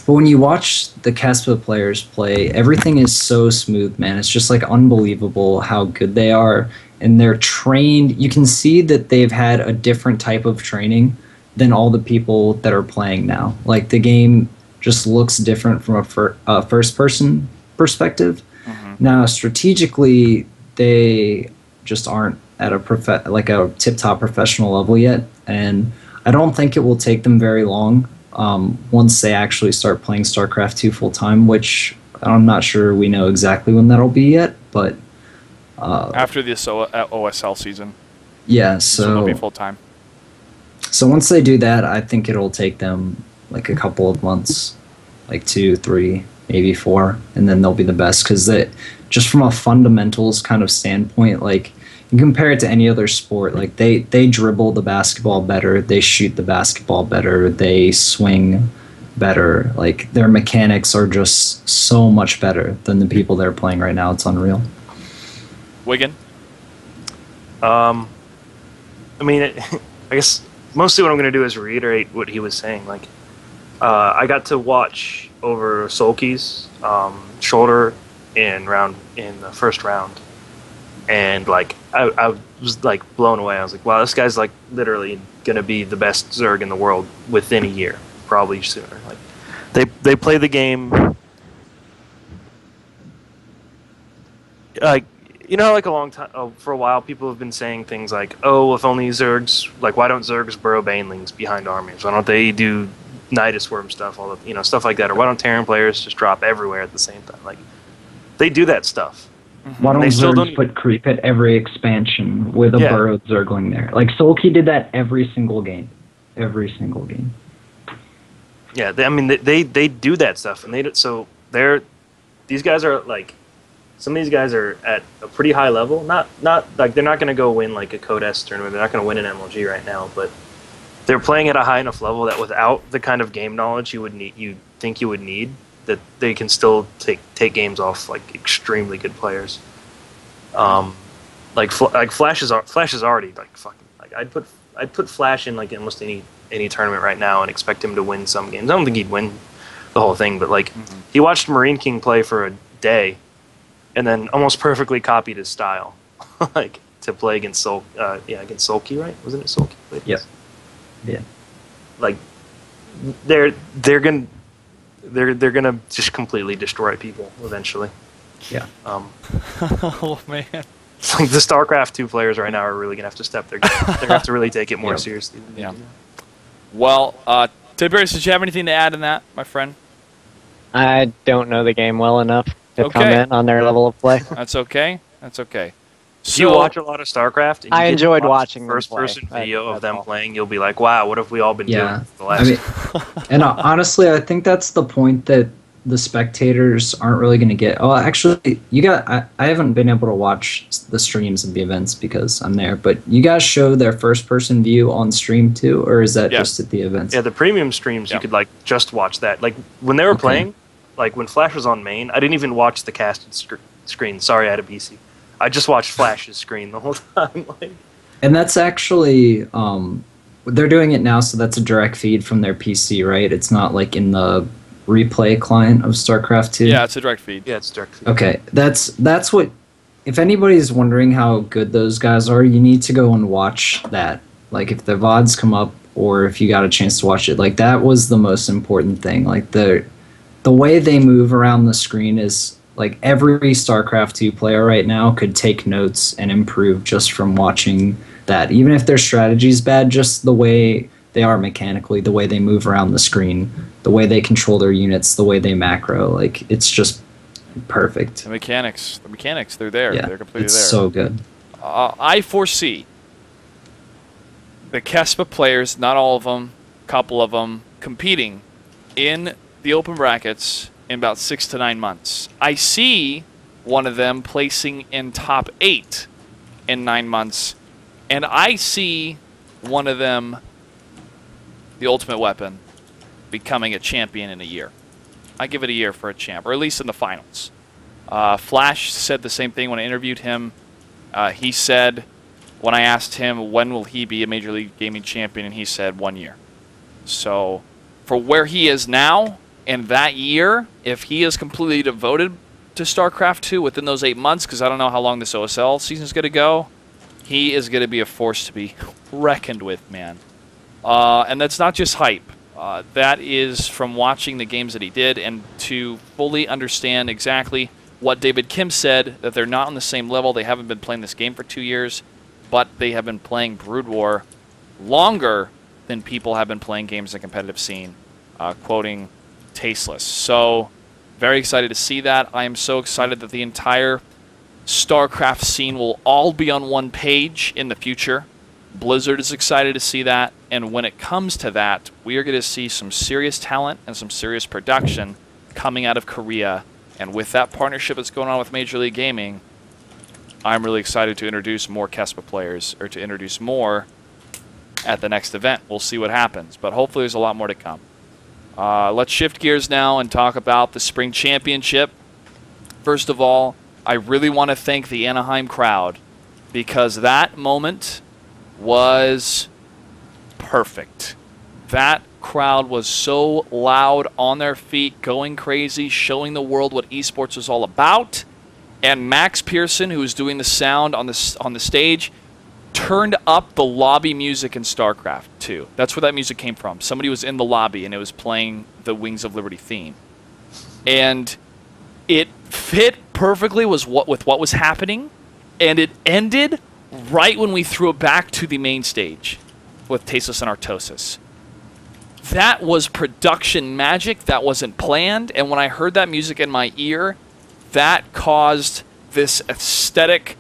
But when you watch the Caspa players play, everything is so smooth, man. It's just like unbelievable how good they are. And they're trained. You can see that they've had a different type of training than all the people that are playing now. Like, the game just looks different from a first-person perspective. Now, strategically, they just aren't at a tip-top professional level yet. And I don't think it will take them very long once they actually start playing StarCraft 2 full-time, which I'm not sure we know exactly when that'll be yet, but... after this OSL season. Yeah, so it'll be full-time. So once they do that, I think it'll take them like a couple of months, like 2, 3, maybe 4, and then they'll be the best. Because just from a fundamentals kind of standpoint, like, you compare it to any other sport, like they dribble the basketball better, they shoot the basketball better, they swing better. Like, their mechanics are just so much better than the people they're playing right now. It's unreal. Wigan? I mean, I guess mostly what I'm going to do is reiterate what he was saying. Like, I got to watch over Solkey's shoulder in the first round, and like I was like blown away. I was like, wow, this guy's like literally going to be the best Zerg in the world within a year, probably sooner. Like, they play the game like, you know, like a long time, for a while, people have been saying things like, oh, if only Zergs, like, why don't Zergs burrow Banelings behind armies? Why don't they do Nidus Worm stuff, all the, you know, stuff like that? Or why don't Terran players just drop everywhere at the same time? Like, they do that stuff. Why don't Zergs put creep at every expansion with a burrowed Zergling there? Like, Solkey did that every single game. Every single game. Yeah, they do that stuff, and these guys are like, some of these guys are at a pretty high level. Not like they're not going to go win like a Code S tournament. They're not going to win an MLG right now, but they're playing at a high enough level that without the kind of game knowledge you would need, that they can still take games off like extremely good players. Like Flash is already like fucking, like, I'd put Flash in like almost any tournament right now and expect him to win some games. I don't think he'd win the whole thing, but like, he watched Marine King play for a day, and then almost perfectly copied his style, like, to play against against Solkey, right? Wasn't it Solkey? Yes. Yeah. Like, they're gonna just completely destroy people eventually. Yeah. Oh man. Like, the StarCraft 2 players right now are really gonna have to step their game. They're gonna have to really take it more seriously. Yeah. Well, Tiberius, did you have anything to add in that, my friend? I don't know the game well enough to comment on their level of play. That's okay. That's okay. If you watch a lot of StarCraft, and I you enjoyed watch watching them first-person play. video of That's them all. playing, you'll be like, "Wow, what have we all been Yeah. doing for the last?" I mean, and honestly, I think that's the point that the spectators aren't really going to get. Oh, actually, I haven't been able to watch the streams of the events because I'm there, but you guys show their first-person view on stream too, or is that Yeah. just at the events? Yeah, the premium streams, Yeah. you could like just watch that. Like when they were Okay. playing, like when Flash was on main, I didn't even watch the casted screen. Sorry, I had a PC. I just watched Flash's screen the whole time. Like, And that's actually they're doing it now, so that's a direct feed from their PC, right? It's not like in the replay client of StarCraft 2. Yeah, it's a direct feed. yeah, it's direct feed. Okay, that's what. If anybody's wondering how good those guys are, you need to go and watch that. Like if the VODs come up, or if you got a chance to watch it, like that was the most important thing. Like the way they move around the screen is like every StarCraft 2 player right now could take notes and improve just from watching that. Even if their strategy's bad, just the way they are mechanically, the way they move around the screen, the way they control their units, the way they macro, like it's just perfect. The mechanics, they're there. Yeah, They're completely it's there. so good. I foresee the Kespa players, not all of them, couple of them, competing in the open brackets in about 6 to 9 months. I see one of them placing in top 8 in 9 months, and I see one of them, the Ultimate Weapon, becoming a champion in a year. I give it a year for a champ, or at least in the finals. Flash said the same thing when I interviewed him. He said, when I asked him when will he be a Major League Gaming champion, and he said 1 year. So for where he is now, and that year, if he is completely devoted to StarCraft 2 within those 8 months, because I don't know how long this OSL season is going to go, he is going to be a force to be reckoned with, man. And that's not just hype. That is from watching the games that he did and to fully understand exactly what David Kim said, that they're not on the same level. They haven't been playing this game for 2 years, but they have been playing Brood War longer than people have been playing games in the competitive scene, quoting Tasteless. So very excited to see that. I am so excited that the entire StarCraft scene will all be on one page in the future. Blizzard is excited to see that, and when it comes to that, we are going to see some serious talent and some serious production coming out of Korea. And with that partnership that's going on with Major League Gaming, I'm really excited to introduce more Kespa players, or to introduce more at the next event. We'll see what happens, but hopefully there's a lot more to come. Let's shift gears now and talk about the Spring Championship. First of all, I really want to thank the Anaheim crowd, because that moment was perfect. That crowd was so loud, on their feet, going crazy, showing the world what esports was all about. And Max Pearson, who was doing the sound on the stage, turned up the lobby music in StarCraft 2. That's where that music came from. Somebody was in the lobby and it was playing the Wings of Liberty theme. And it fit perfectly with what was happening, and it ended right when we threw it back to the main stage with Tasteless and Artosis. That was production magic. That wasn't planned. And when I heard that music in my ear, that caused this aesthetic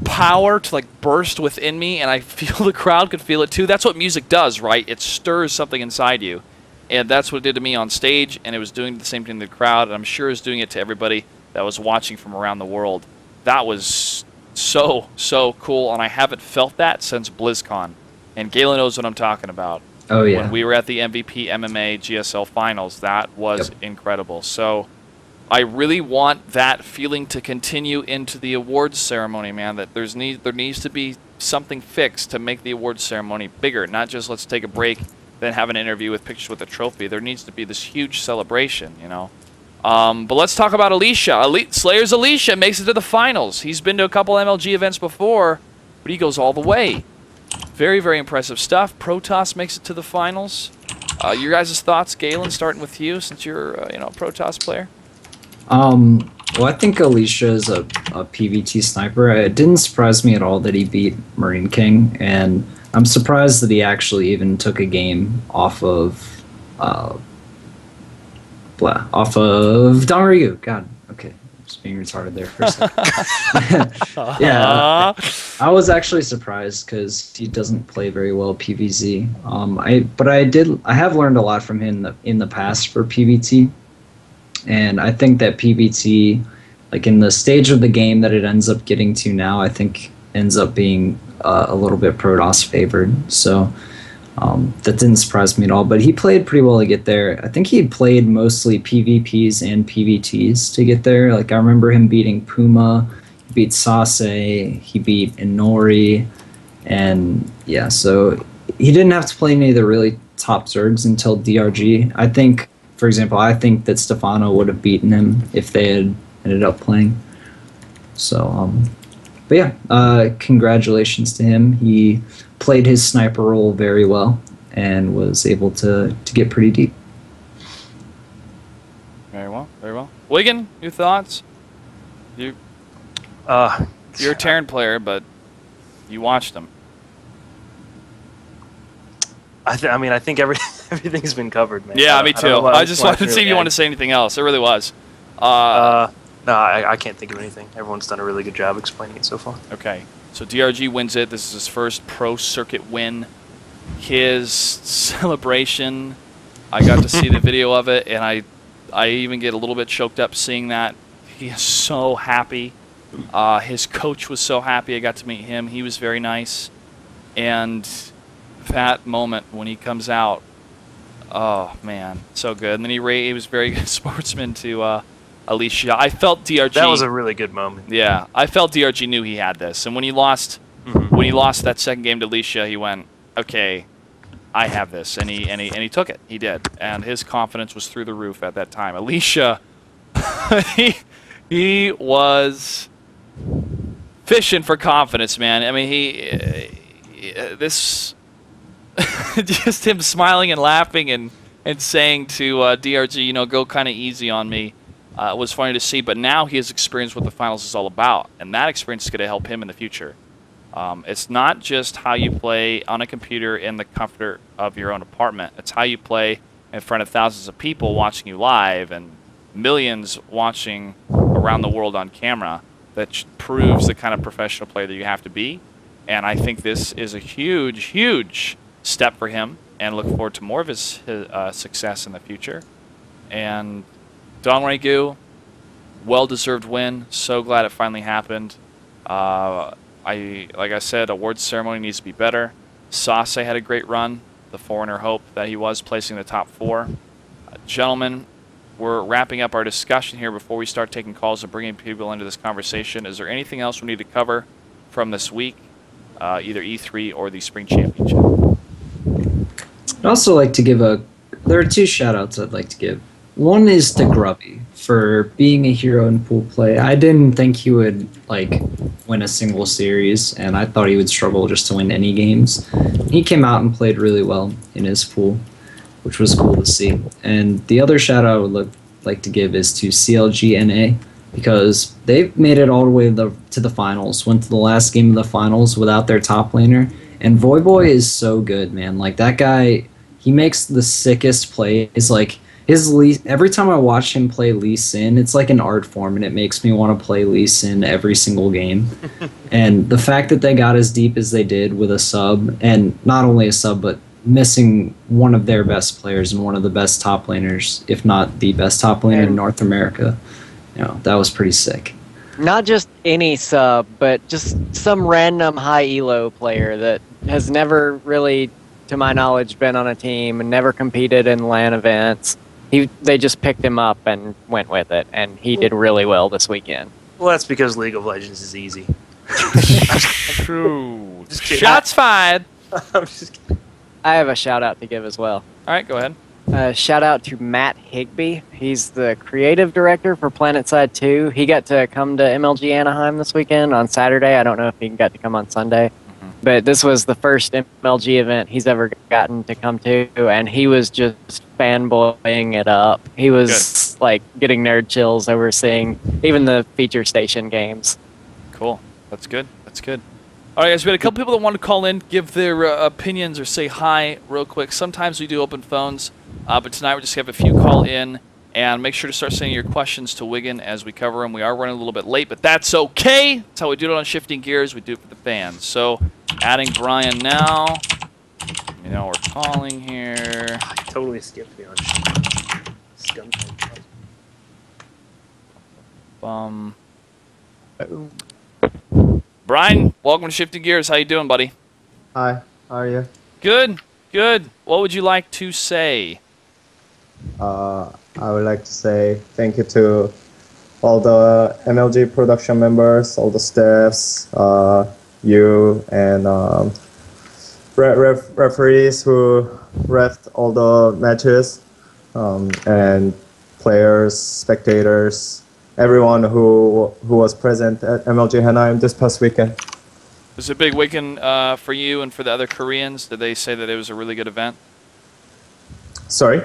power to like burst within me, and I feel the crowd could feel it too. That's what music does, right? It stirs something inside you. And that's what it did to me on stage, and it was doing the same thing to the crowd, and I'm sure it was doing it to everybody that was watching from around the world. That was so, so cool, and I haven't felt that since BlizzCon. And Galen knows what I'm talking about. Oh yeah. When we were at the MVP MMA GSL Finals, that was incredible. So I really want that feeling to continue into the awards ceremony, man, that there needs to be something fixed to make the awards ceremony bigger, not just let's take a break, then have an interview with pictures with the trophy. There needs to be this huge celebration, you know. But let's talk about Alicia. Slayer's Alicia makes it to the finals. He's been to a couple MLG events before, but he goes all the way. Very, very impressive stuff. Protoss makes it to the finals. Your guys' thoughts, Galen, starting with you, since you're a Protoss player? Well, I think Alicia is a PvT sniper. It didn't surprise me at all that he beat Marine King, and I'm surprised that he actually even took a game off of Dong Ryu. God, okay. Just being retarded there for a second. Yeah, I was actually surprised because he doesn't play very well PvZ. I have learned a lot from him in the past for PvT, and I think that PvT, like in the stage of the game that it ends up getting to now, I think ends up being a little bit Protoss favored. So. That didn't surprise me at all, but he played pretty well to get there. I think he played mostly PvPs and PvTs to get there. Like I remember him beating Puma, he beat Sase, he beat Inori, and yeah, so he didn't have to play any of the really top Zergs until DRG. I think, for example, that Stefano would have beaten him if they had ended up playing. So, but yeah, congratulations to him. He played his sniper role very well and was able to get pretty deep. Very well, very well. Wigan, your thoughts? You're a Terran player, but you watched him. I think everything's been covered, man. Yeah, me too. I just wanted to see if you want to say anything else. It really was. No, I can't think of anything. Everyone's done a really good job explaining it so far. Okay. So DRG wins it. This is his first pro circuit win. His celebration, I got to see the video of it, and I even get a little bit choked up seeing that. He is so happy. His coach was so happy. I got to meet him. He was very nice. And that moment when he comes out, oh, man, so good. And then he was a very good sportsman to Alicia. I felt DRG. That was a really good moment. Yeah, I felt DRG knew he had this, and when he lost, that second game to Alicia, he went, "Okay, I have this," and he took it. He did, and his confidence was through the roof at that time. Alicia, he was fishing for confidence, man. I mean, this just him smiling and laughing and saying to DRG, you know, go kind of easy on me. Was funny to see, but now he has experienced what the finals is all about, and that experience is going to help him in the future. It's not just how you play on a computer in the comfort of your own apartment. It's how you play in front of thousands of people watching you live and millions watching around the world on camera that proves the kind of professional player that you have to be. And I think this is a huge, huge step for him, and look forward to more of his success in the future. And Dongregyu, well-deserved win. So glad it finally happened. Like I said, awards ceremony needs to be better. Sase had a great run. The Foreigner hope that he was placing in the top 4. Gentlemen, we're wrapping up our discussion here before we start taking calls and bringing people into this conversation. Is there anything else we need to cover from this week, either E3 or the Spring Championship? I'd also like to give there are 2 shout-outs I'd like to give. One is to Grubby for being a hero in pool play. I didn't think he would win a single series, and I thought he would struggle just to win any games. He came out and played really well in his pool, which was cool to see. And the other shout out I would like to give is to CLGNA, because they've made it all the way to the finals, went to the last game of the finals without their top laner. And Voyboy is so good, man. Like, that guy, he makes the sickest plays. Like, every time I watch him play Lee Sin, it's like an art form, and it makes me want to play Lee Sin every single game. And the fact that they got as deep as they did with a sub, and not only a sub, but missing one of their best players and one of the best top laners, if not the best top laner in North America, you know, that was pretty sick. Not just any sub, but just some random high elo player that has never really, to my knowledge, been on a team and never competed in LAN events. They just picked him up and went with it, and he did really well this weekend. Well, that's because League of Legends is easy. True. Shots fired. I'm just kidding. I have a shout out to give as well. All right, go ahead. Shout out to Matt Higbee. He's the creative director for PlanetSide 2. He got to come to MLG Anaheim this weekend on Saturday. I don't know if he got to come on Sunday. But this was the first MLG event he's ever gotten to come to, and he was just fanboying it up. He was like getting nerd chills over seeing even the feature station games. Cool. That's good. That's good. All right, guys, we had a couple people that want to call in, give their opinions or say hi real quick. Sometimes we do open phones, but tonight we're just going to have a few call in And make sure to start sending your questions to Wigan as we cover them. We are running a little bit late, but that's okay. That's how we do it on Shifting Gears. We do it for the fans. So, adding Brian now. You know, we're calling here. Totally skipped me on Scum. Brian, welcome to Shifting Gears. How you doing, buddy? Hi, how are you? Good, good. What would you like to say? I would like to say thank you to all the MLG production members, all the staffs, you, and referees who refed all the matches, and players, spectators, everyone who was present at MLG Hanheim this past weekend. Was it a big weekend for you and for the other Koreans? Did they say that it was a really good event? Sorry?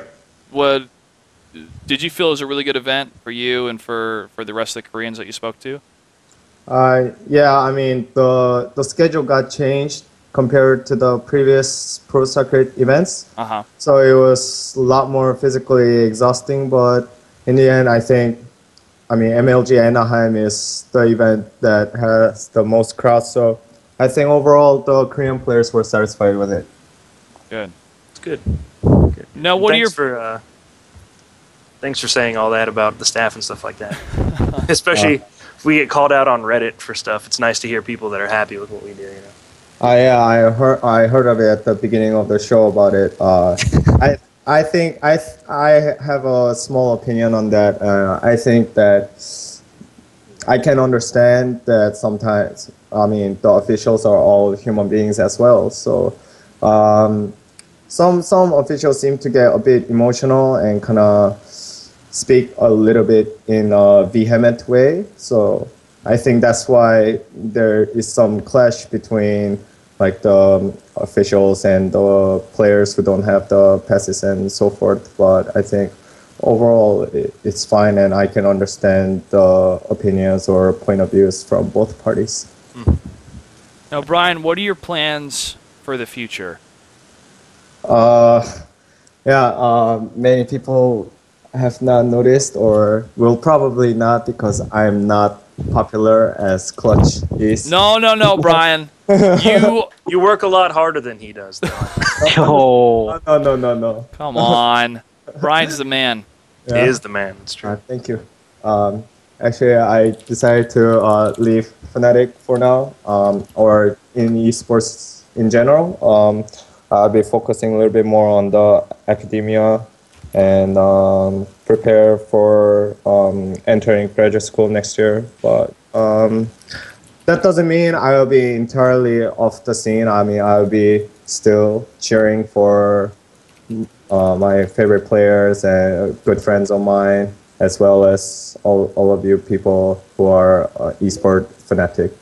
Did you feel it was a really good event for you and for the rest of the Koreans that you spoke to? Yeah, I mean, the schedule got changed compared to the previous Pro Circuit events. Uh-huh. So it was a lot more physically exhausting, but in the end, I think, MLG Anaheim is the event that has the most crowd. So I think overall, the Korean players were satisfied with it. Good. It's good. Now, what are your... Thanks for saying all that about the staff and stuff like that. Especially if we get called out on Reddit for stuff, it's nice to hear people that are happy with what we do. You know. Yeah, I heard of it at the beginning of the show about it. I think I have a small opinion on that. I think that I can understand that sometimes. The officials are all human beings as well. So some officials seem to get a bit emotional and kind of speak a little bit in a vehement way. So I think that's why there is some clash between like the officials and the players who don't have the passes and so forth. But I think overall it's fine, and I can understand the opinions or point of views from both parties. Now, Brian, what are your plans for the future? Many people have not noticed or will probably not, because I'm not popular as Clutch is. No, Brian. You work a lot harder than he does, though. No. Come on. Brian's the man. Yeah. He is the man. It's true. Thank you. Actually, I decided to leave Fnatic for now, or in esports in general. I'll be focusing a little bit more on the academia and prepare for entering graduate school next year. But that doesn't mean I will be entirely off the scene. I'll be still cheering for my favorite players and good friends of mine, as well as all of you people who are esport fanatic.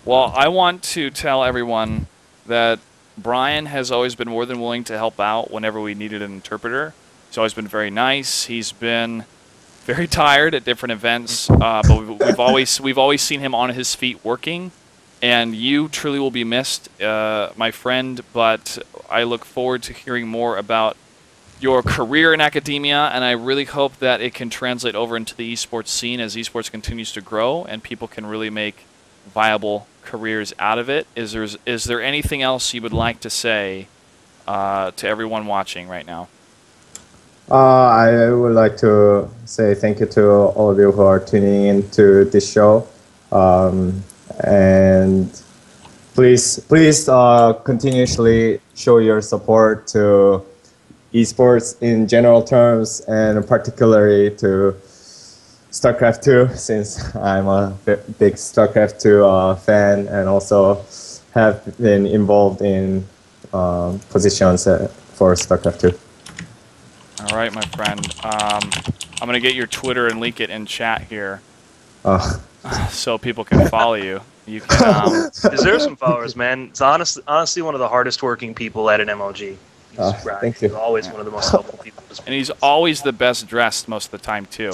Well, I want to tell everyone that Brian has always been more than willing to help out whenever we needed an interpreter. He's always been very nice. He's been very tired at different events, but we've always seen him on his feet working. And you truly will be missed, my friend. But I look forward to hearing more about your career in academia, and I really hope that it can translate over into the esports scene as esports continues to grow and people can really make viable careers out of it. Is there anything else you would like to say to everyone watching right now? I would like to say thank you to all of you who are tuning in to this show, and please continuously show your support to esports in general terms, and particularly to StarCraft 2, since I'm a big StarCraft 2 fan, and also have been involved in positions for StarCraft 2. All right, my friend. I'm going to get your Twitter and link it in chat here so people can follow you. You can deserve some followers, man. It's honestly one of the hardest working people at an MLG. Thank you. He's always one of the most helpful people. And he's always the best dressed most of the time, too.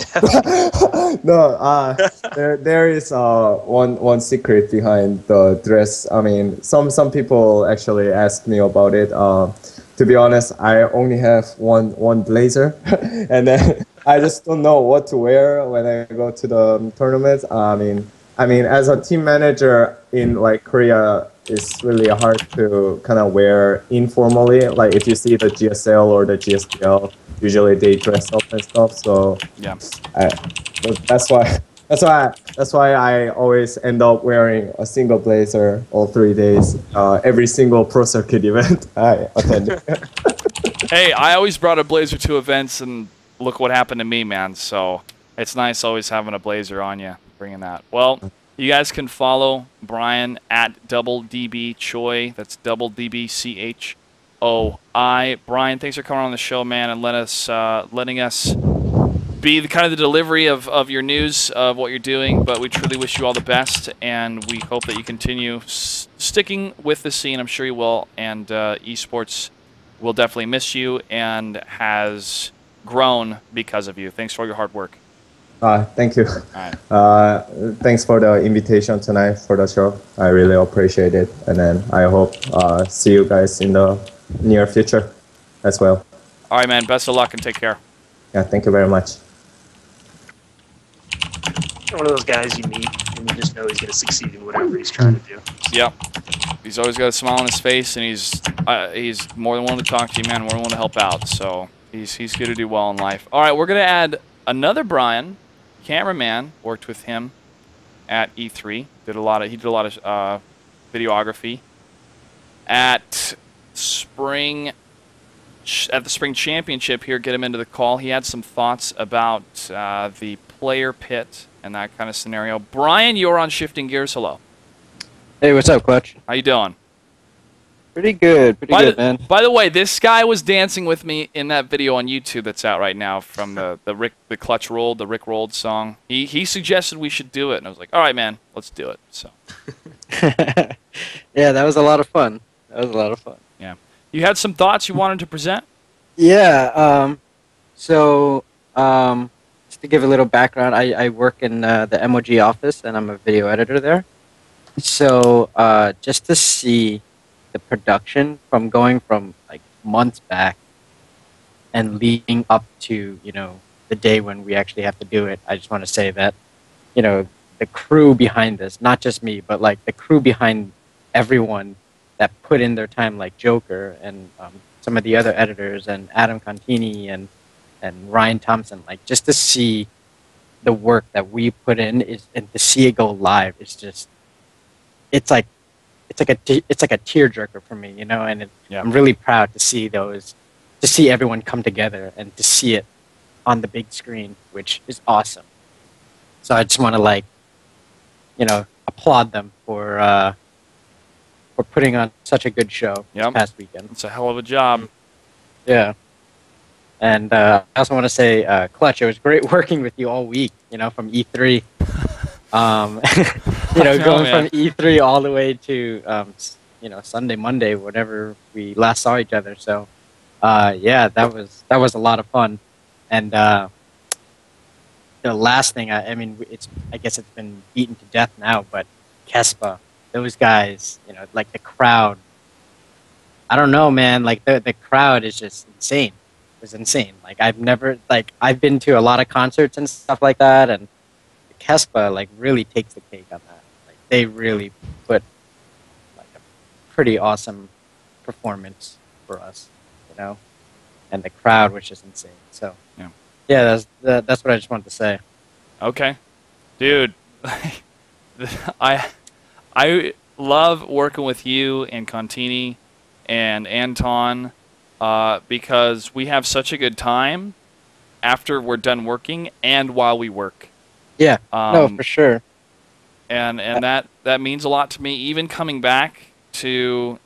No, there is one secret behind the dress. Some people actually asked me about it. to be honest, I only have one blazer, and then I just don't know what to wear when I go to the tournaments. I mean, as a team manager in like Korea, it's really hard to kind of wear informally. Like if you see the GSL or the GSPL, usually they dress up and stuff. So Yeah. I, that's why that's why I always end up wearing a single blazer all 3 days. Every single pro circuit event I attend. Hey, I always brought a blazer to events, and look what happened to me, man. So it's nice always having a blazer on you, bringing that. Well, you guys can follow Brian at DoubleDBChoi. That's DoubleDBChoi. Brian, thanks for coming on the show, man, and letting us be the kind of the delivery of your news of what you're doing. But we truly wish you all the best, and we hope that you continue sticking with the scene. I'm sure you will, and esports will definitely miss you and has grown because of you. Thanks for all your hard work. Thank you. All right. Thanks for the invitation tonight for the show. I really appreciate it, and then I hope see you guys in the near future as well. All right, man. Best of luck and take care. Yeah, thank you very much. One of those guys you meet and you just know he's going to succeed in whatever he's trying to do. Yep. He's always got a smile on his face, and he's more than willing to talk to you, man. More than willing to help out. So he's going to do well in life. All right, we're going to add another Brian, cameraman. Worked with him at E3. He did a lot of videography at the Spring Championship here. Get him into the call. He had some thoughts about the player pit and that kind of scenario. Brian, you're on Shifting Gears. Hello. Hey, what's up, Clutch? How you doing? Pretty good, man. By the way, this guy was dancing with me in that video on YouTube that's out right now from the Clutch Rolled, the Rick Rolled song. He suggested we should do it, and I was like, all right, man, let's do it. So. Yeah, that was a lot of fun. Yeah. You had some thoughts you wanted to present? Yeah. Just to give a little background, I work in the MLG office, and I'm a video editor there. So just to see the production from going from like months back and leading up to, the day when we actually have to do it, I just want to say that, the crew behind this, not just me, but like the crew behind everyone that put in their time, like Joker and some of the other editors and Adam Contini and Ryan Thompson, like just to see the work that we put in and to see it go live, it's like a tearjerker for me, and I'm really proud to see everyone come together and to see it on the big screen, which is awesome. So I just want to applaud them for putting on such a good show this past weekend. It's a hell of a job. Yeah. And I also want to say, Clutch, it was great working with you all week, from E3. Going from E3 all the way to, Sunday, Monday, whenever we last saw each other. So, that was a lot of fun. And the last thing, I guess it's been beaten to death now, but Kespa, those guys, like the crowd. I don't know, man. Like the crowd is just insane. It was insane. Like I've been to a lot of concerts and stuff like that, and Kespa really takes the cake on that. Like they really put like a pretty awesome performance for us, and the crowd was just insane. So yeah, that's what I just wanted to say. Okay, dude, I love working with you and Contini and Anton because we have such a good time after we're done working and while we work. Yeah, no, for sure. And that means a lot to me. Even coming back to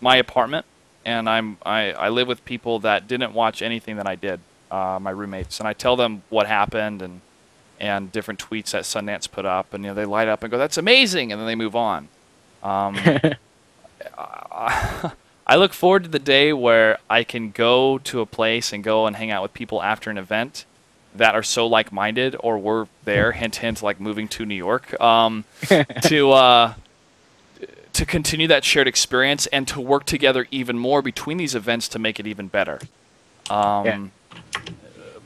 my apartment, and I live with people that didn't watch anything that I did, my roommates, and I tell them what happened and different tweets that Sundance put up, and they light up and go, "That's amazing," and then they move on. I look forward to the day where I can go to a place and go and hang out with people after an event that are so like-minded, or we're there, hint, hint, like moving to New York, to to continue that shared experience and to work together even more between these events to make it even better. But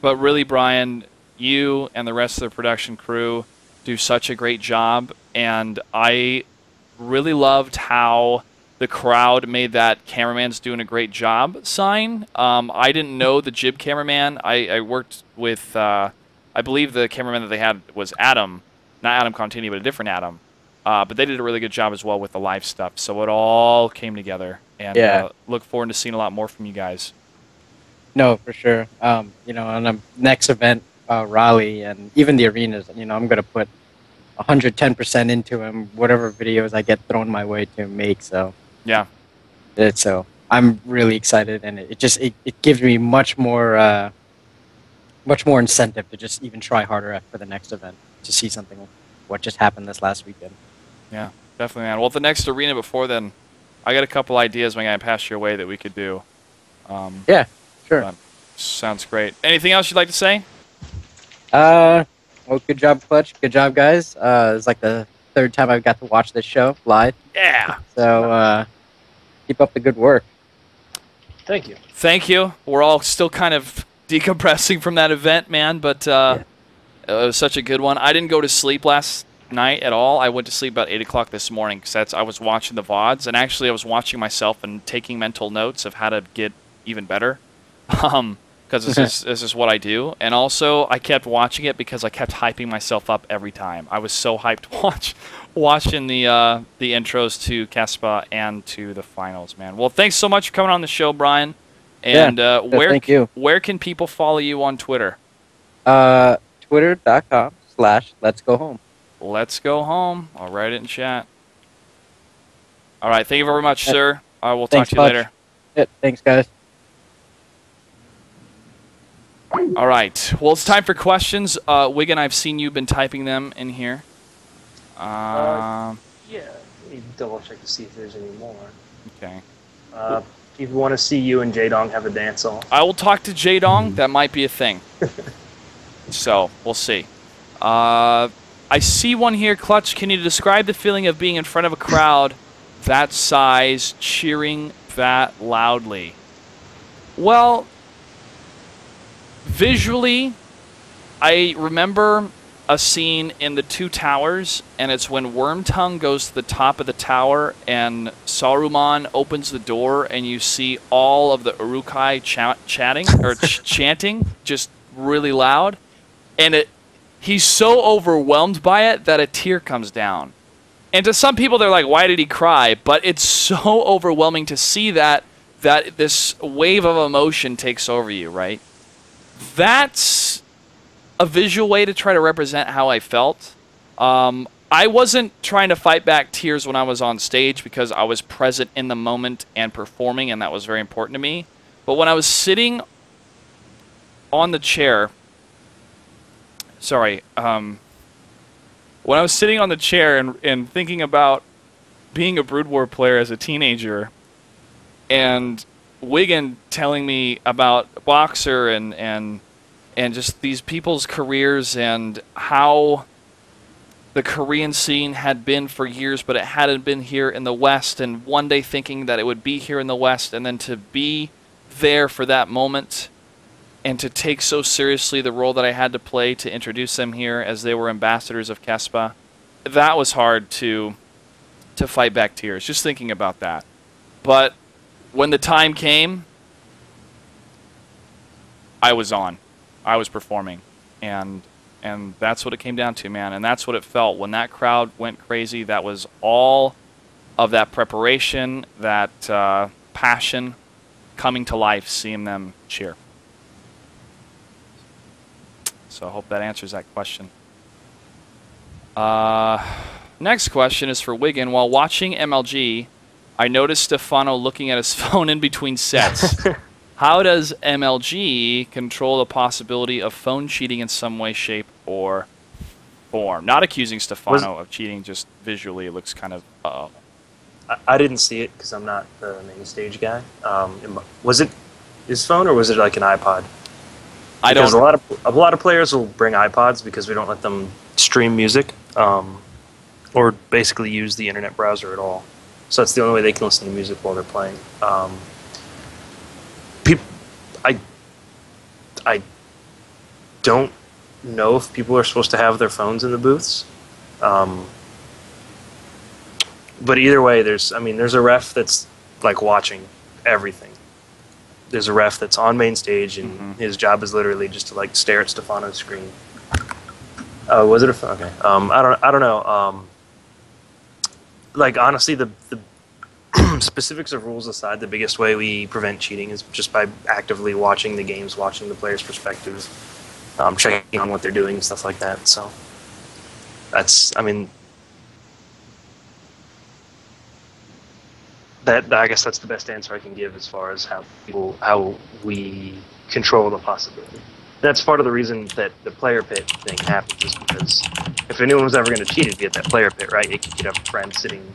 really, Brian, you and the rest of the production crew do such a great job, and I really loved how the crowd made that cameraman's doing a great job sign. I didn't know the jib cameraman. I worked with, I believe the cameraman that they had was Adam, not Adam Contini, but a different Adam. But they did a really good job as well with the live stuff. So it all came together, and look forward to seeing a lot more from you guys. No, for sure. You know, on the next event, Raleigh, and even the arenas, you know, I'm going to put 110% into them, whatever videos I get thrown my way to make. So yeah, so I'm really excited, and it gives me much more incentive to just even try harder for the next event to see something what just happened this last weekend. Yeah, definitely, man. Well, the next arena before then, I got a couple ideas when I pass your way that we could do. Yeah, sure. Sounds great. Anything else you'd like to say? Well, good job, Clutch. Good job, guys. It's like the third time I've got to watch this show live. Yeah. So, keep up the good work. Thank you. Thank you. We're all still kind of decompressing from that event, man, but it was such a good one. I didn't go to sleep last night at all. I went to sleep about 8 o'clock this morning because I was watching the VODs, and actually I was watching myself and taking mental notes of how to get even better. Because this is what I do. And also, I kept watching it because I kept hyping myself up every time. I was so hyped watching the intros to Kespa and to the finals, man. Well, thanks so much for coming on the show, Brian. And thank you. Where can people follow you on Twitter? Twitter.com/letsgohome. Let's go home. I'll write it in chat. All right. Thank you very much, sir. I will talk to you later. Yeah, thanks, guys. All right. Well, it's time for questions. Wigan, I've seen you've been typing them in here. Yeah, let me double check to see if there's any more. Okay. People want to see you and J-Dong have a dance off. I will talk to J-Dong. That might be a thing. So, we'll see. I see one here. Clutch, can you describe the feeling of being in front of a crowd that size, cheering that loudly? Well, visually, I remember a scene in the Two Towers, and it's when Wormtongue goes to the top of the tower and Saruman opens the door and you see all of the Urukai chanting just really loud, and he's so overwhelmed by it that a tear comes down. And to some people they're like, why did he cry? But it's so overwhelming to see that this wave of emotion takes over you, right? That's a visual way to try to represent how I felt. I wasn't trying to fight back tears when I was on stage because I was present in the moment and performing, and that was very important to me. But when I was sitting on the chair, when I was sitting on the chair and thinking about being a Brood War player as a teenager, and Wigan telling me about Boxer and just these people's careers and how the Korean scene had been for years, but it hadn't been here in the West, and one day thinking that it would be here in the West, and then to be there for that moment and to take so seriously the role that I had to play to introduce them here as they were ambassadors of Kespa, that was hard to fight back tears, just thinking about that. But when the time came, I was on. I was performing, and that's what it came down to, man. And that's what it felt when that crowd went crazy. That was all of that preparation, that passion coming to life, seeing them cheer. So I hope that answers that question. Next question is for Wigan. While watching MLG, I noticed Stefano looking at his phone in between sets. How does MLG control the possibility of phone cheating in some way, shape, or form? Not accusing Stefano of cheating, just visually it looks kind of uh-oh. I didn't see it because I'm not the main stage guy. Was it his phone or was it like an iPod? Because a lot of players will bring iPods because we don't let them stream music or basically use the internet browser at all. so that's the only way they can listen to music while they're playing. People, I don't know if people are supposed to have their phones in the booths. But either way, there's a ref that's like watching everything. There's a ref that's on main stage, and his job is literally just to like stare at Stefano's screen. Oh, was it a okay? I don't know. Like honestly, the specifics of rules aside, the biggest way we prevent cheating is just by actively watching the games, watching the players' perspectives, checking on what they're doing, and stuff like that. So that's, I mean, I guess that's the best answer I can give as far as how we control the possibility. That's part of the reason that the player pit thing happens, is because if anyone was ever going to cheat, it'd be at that player pit, right? You could have a friend sitting,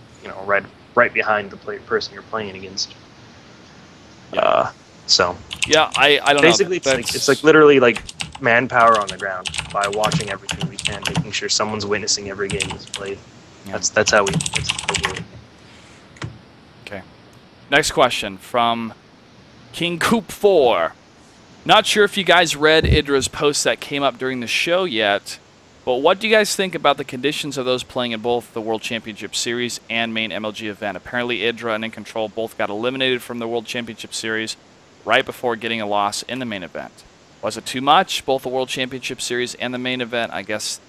right behind the person you're playing against. So yeah, I don't basically know. it's like literally like manpower on the ground by watching everything we can, making sure someone's witnessing every game that's played. Yeah. That's how we do it. Okay. Next question from King Coop 4. Not sure if you guys read Idra's post that came up during the show yet, but what do you guys think about the conditions of those playing in both the World Championship Series and main MLG event? Apparently Idra and In Control both got eliminated from the World Championship Series right before getting a loss in the main event. Was it too much, both the World Championship Series and the main event? I guess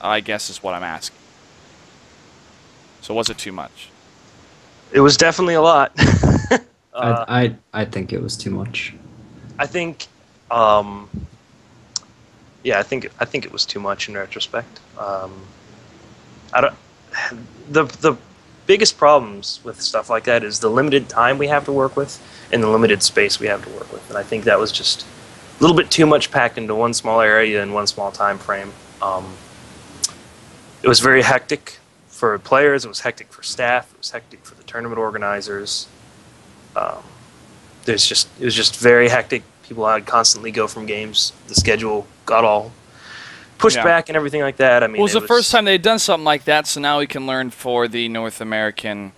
is what I'm asking. So was it too much? It was definitely a lot. I think it was too much. I think, I think it was too much in retrospect. The biggest problems with stuff like that is the limited time we have to work with and the limited space we have to work with. And I think that was just a little bit too much packed into one small area in one small time frame. It was very hectic for players. It was hectic for staff. It was hectic for the tournament organizers. It was just very hectic. People had constantly go from games. The schedule got all pushed back and everything like that. I mean, well, it was the first time they'd done something like that, so now we can learn for the North American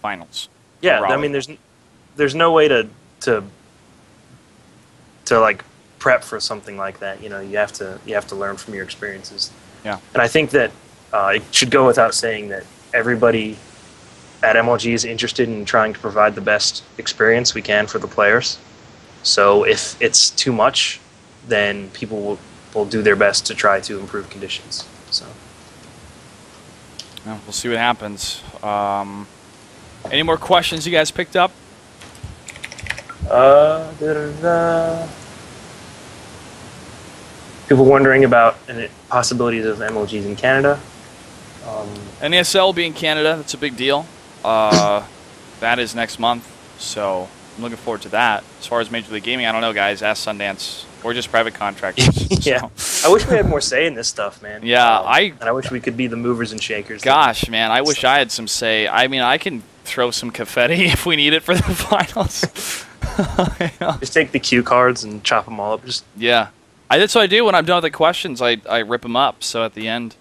finals. Yeah, I mean, there's no way to like prep for something like that. You have to learn from your experiences. Yeah, and I think that it should go without saying that everybody at MLG is interested in trying to provide the best experience we can for the players. So if it's too much, then people will do their best to try to improve conditions. So well, we'll see what happens. Any more questions you guys picked up? People wondering about possibilities of MLGs in Canada. NASL will be in Canada. That's a big deal. That is next month, so I'm looking forward to that. As far as Major League Gaming, I don't know, guys. Ask Sundance. We're just private contractors. Yeah, I wish we had more say in this stuff, man. Yeah, and I wish we could be the movers and shakers. Gosh, man, I wish I had some say. I mean, I can throw some confetti if we need it for the finals. Just take the cue cards and chop them all up. That's what I do when I'm done with the questions. I rip them up. So at the end,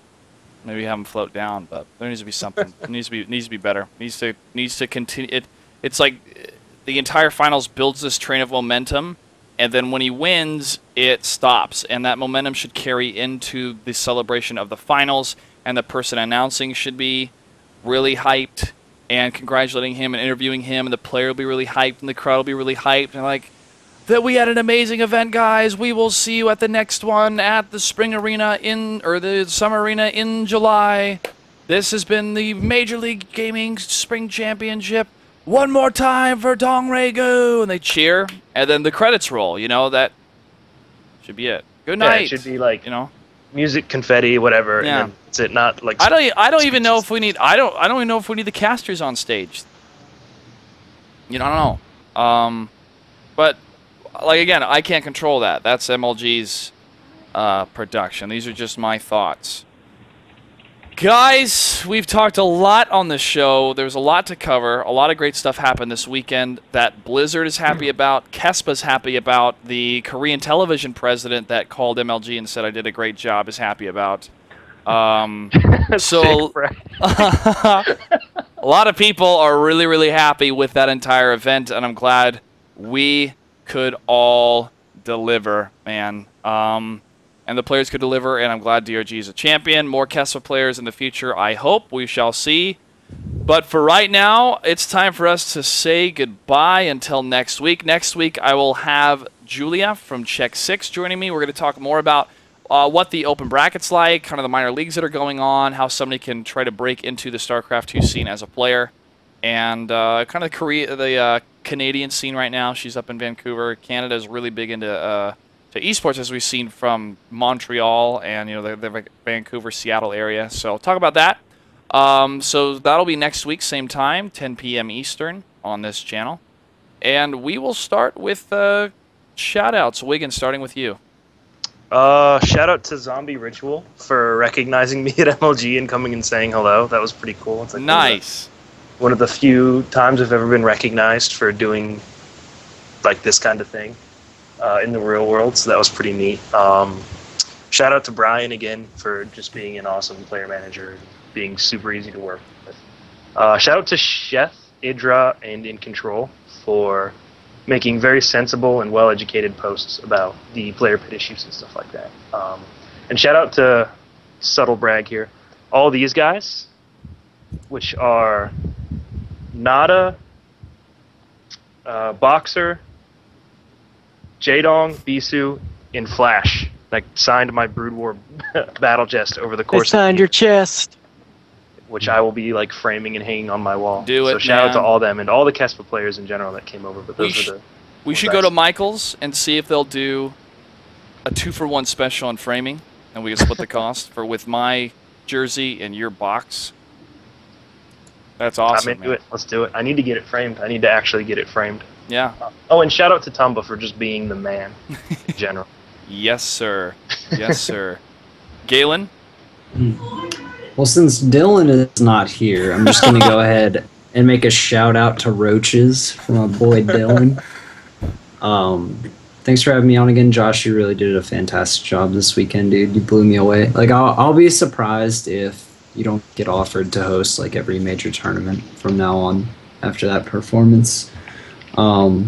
maybe have them float down. But there needs to be something. It needs to be better. It needs to continue. It's like the entire finals builds this train of momentum, and then when he wins, it stops, and that momentum should carry into the celebration of the finals, and the person announcing should be really hyped and congratulating him and interviewing him, and the player will be really hyped, and the crowd will be really hyped, and like, that we had an amazing event, guys. We will see you at the next one at the spring arena or the summer arena in July. This has been the Major League Gaming Spring Championship. One more time for Dong Regu, and they cheer, and then the credits roll. That should be it. Good night. Yeah, it should be like music, confetti, whatever. Yeah, and it's it not like I don't even know if we need. I don't even know if we need the casters on stage. I don't know. But like again, I can't control that. That's MLG's production. These are just my thoughts. Guys, we've talked a lot on this show. There's a lot to cover. A lot of great stuff happened this weekend that Blizzard is happy about, Kespa's happy about, the Korean television president that called MLG and said I did a great job is happy about. So A lot of people are really, really happy with that entire event, and I'm glad we could all deliver, man. And the players could deliver, and I'm glad DRG is a champion. More Kespa players in the future, I hope. We shall see. But for right now, it's time for us to say goodbye until next week. Next week, I will have Julia from Check 6 joining me. We're going to talk more about what the open bracket's like, kind of the minor leagues that are going on, how somebody can try to break into the StarCraft 2 scene as a player, and kind of the Canadian scene right now. She's up in Vancouver. Canada is really big into to esports, as we've seen from Montreal and the Vancouver, Seattle area. So talk about that. So that'll be next week, same time, 10 p.m. Eastern on this channel. And we will start with shout-outs. Wiggins, starting with you. Shout out to Zombie Ritual for recognizing me at MLG and coming and saying hello. That was pretty cool. It's like nice. One of the few times I've ever been recognized for doing like this kind of thing in the real world, so that was pretty neat. Shout out to Brian again for just being an awesome player manager and being super easy to work with. Shout out to Chef, Idra, and In Control for making very sensible and well-educated posts about the player pit issues and stuff like that. And shout out to Subtle Brag here. All these guys, which are Nada, Boxer, Jaedong, Bisu, and Flash, that signed my Brood War battle chest over the course. They signed your chest, which I will be like framing and hanging on my wall. So shout out to all them and all the Kespa players in general that came over. But those are the. We should go to Michael's and see if they'll do a 2-for-1 special on framing, and we can split the cost with my jersey and your box. That's awesome. I'm into it. Let's do it. I need to get it framed. I need to actually get it framed. Yeah. Oh, and shout out to Tumba for just being the man in general. Yes, sir. Yes, sir. Galen? Well, since Dylan is not here, I'm just going to go ahead and make a shout out to Roaches from my boy Dylan. Thanks for having me on again, Josh. You really did a fantastic job this weekend, dude. You blew me away. Like, I'll be surprised if you don't get offered to host like every major tournament from now on after that performance. I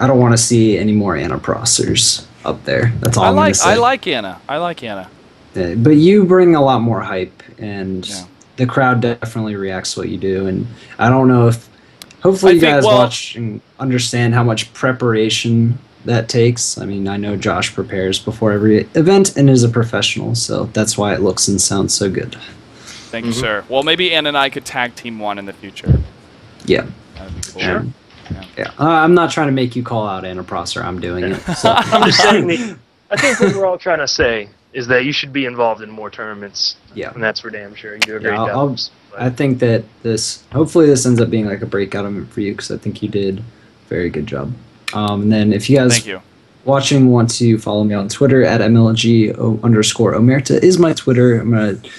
don't want to see any more Anna Prossers up there. That's all I'm going to say. I like Anna. But you bring a lot more hype, and the crowd definitely reacts to what you do. And I don't know if, hopefully you guys watch and understand how much preparation that takes. I mean, I know Josh prepares before every event and is a professional, so that's why it looks and sounds so good. Thank you, sir. Well, maybe Anna and I could tag team one in the future. Yeah. That'd be cool. Sure. Yeah. I'm not trying to make you call out Anna Prosser. I'm doing it. So. I'm just saying, I think what we're all trying to say is that you should be involved in more tournaments. Yeah. And that's for damn sure. You do a great job. I think that hopefully this ends up being like a breakout event for you, because I think you did a very good job. And then if you guys watching want to follow me on Twitter at MLG_Omerta is my Twitter. I'm going to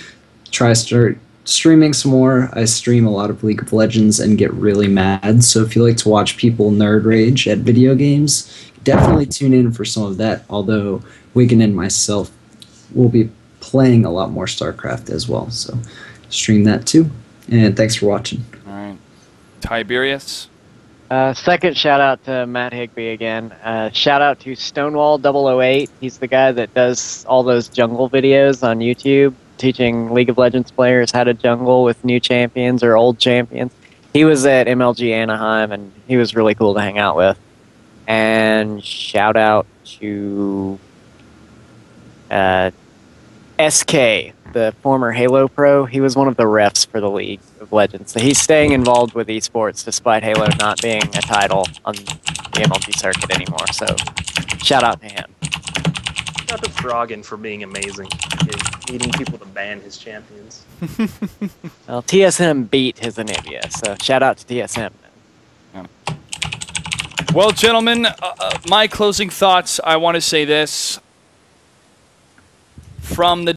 try start streaming some more. I stream a lot of League of Legends and get really mad. So if you like to watch people nerd rage at video games, definitely tune in for some of that. Although Wigan and myself will be playing a lot more StarCraft as well. So stream that too. And thanks for watching. All right. Tiberius? Second shout out to Matt Higby again. Shout out to Stonewall 008. He's the guy that does all those jungle videos on YouTube, teaching League of Legends players how to jungle with new champions or old champions. He was at MLG Anaheim, and he was really cool to hang out with. And shout out to SK, the former Halo pro. He was one of the refs for the League of Legends. So he's staying involved with esports despite Halo not being a title on the MLG circuit anymore. So shout out to him. Shout out to Froggen for being amazing. Needing people to ban his champions. Well, TSM beat his Anivia, so shout out to TSM. Yeah. Well, gentlemen, my closing thoughts, I want to say this. From the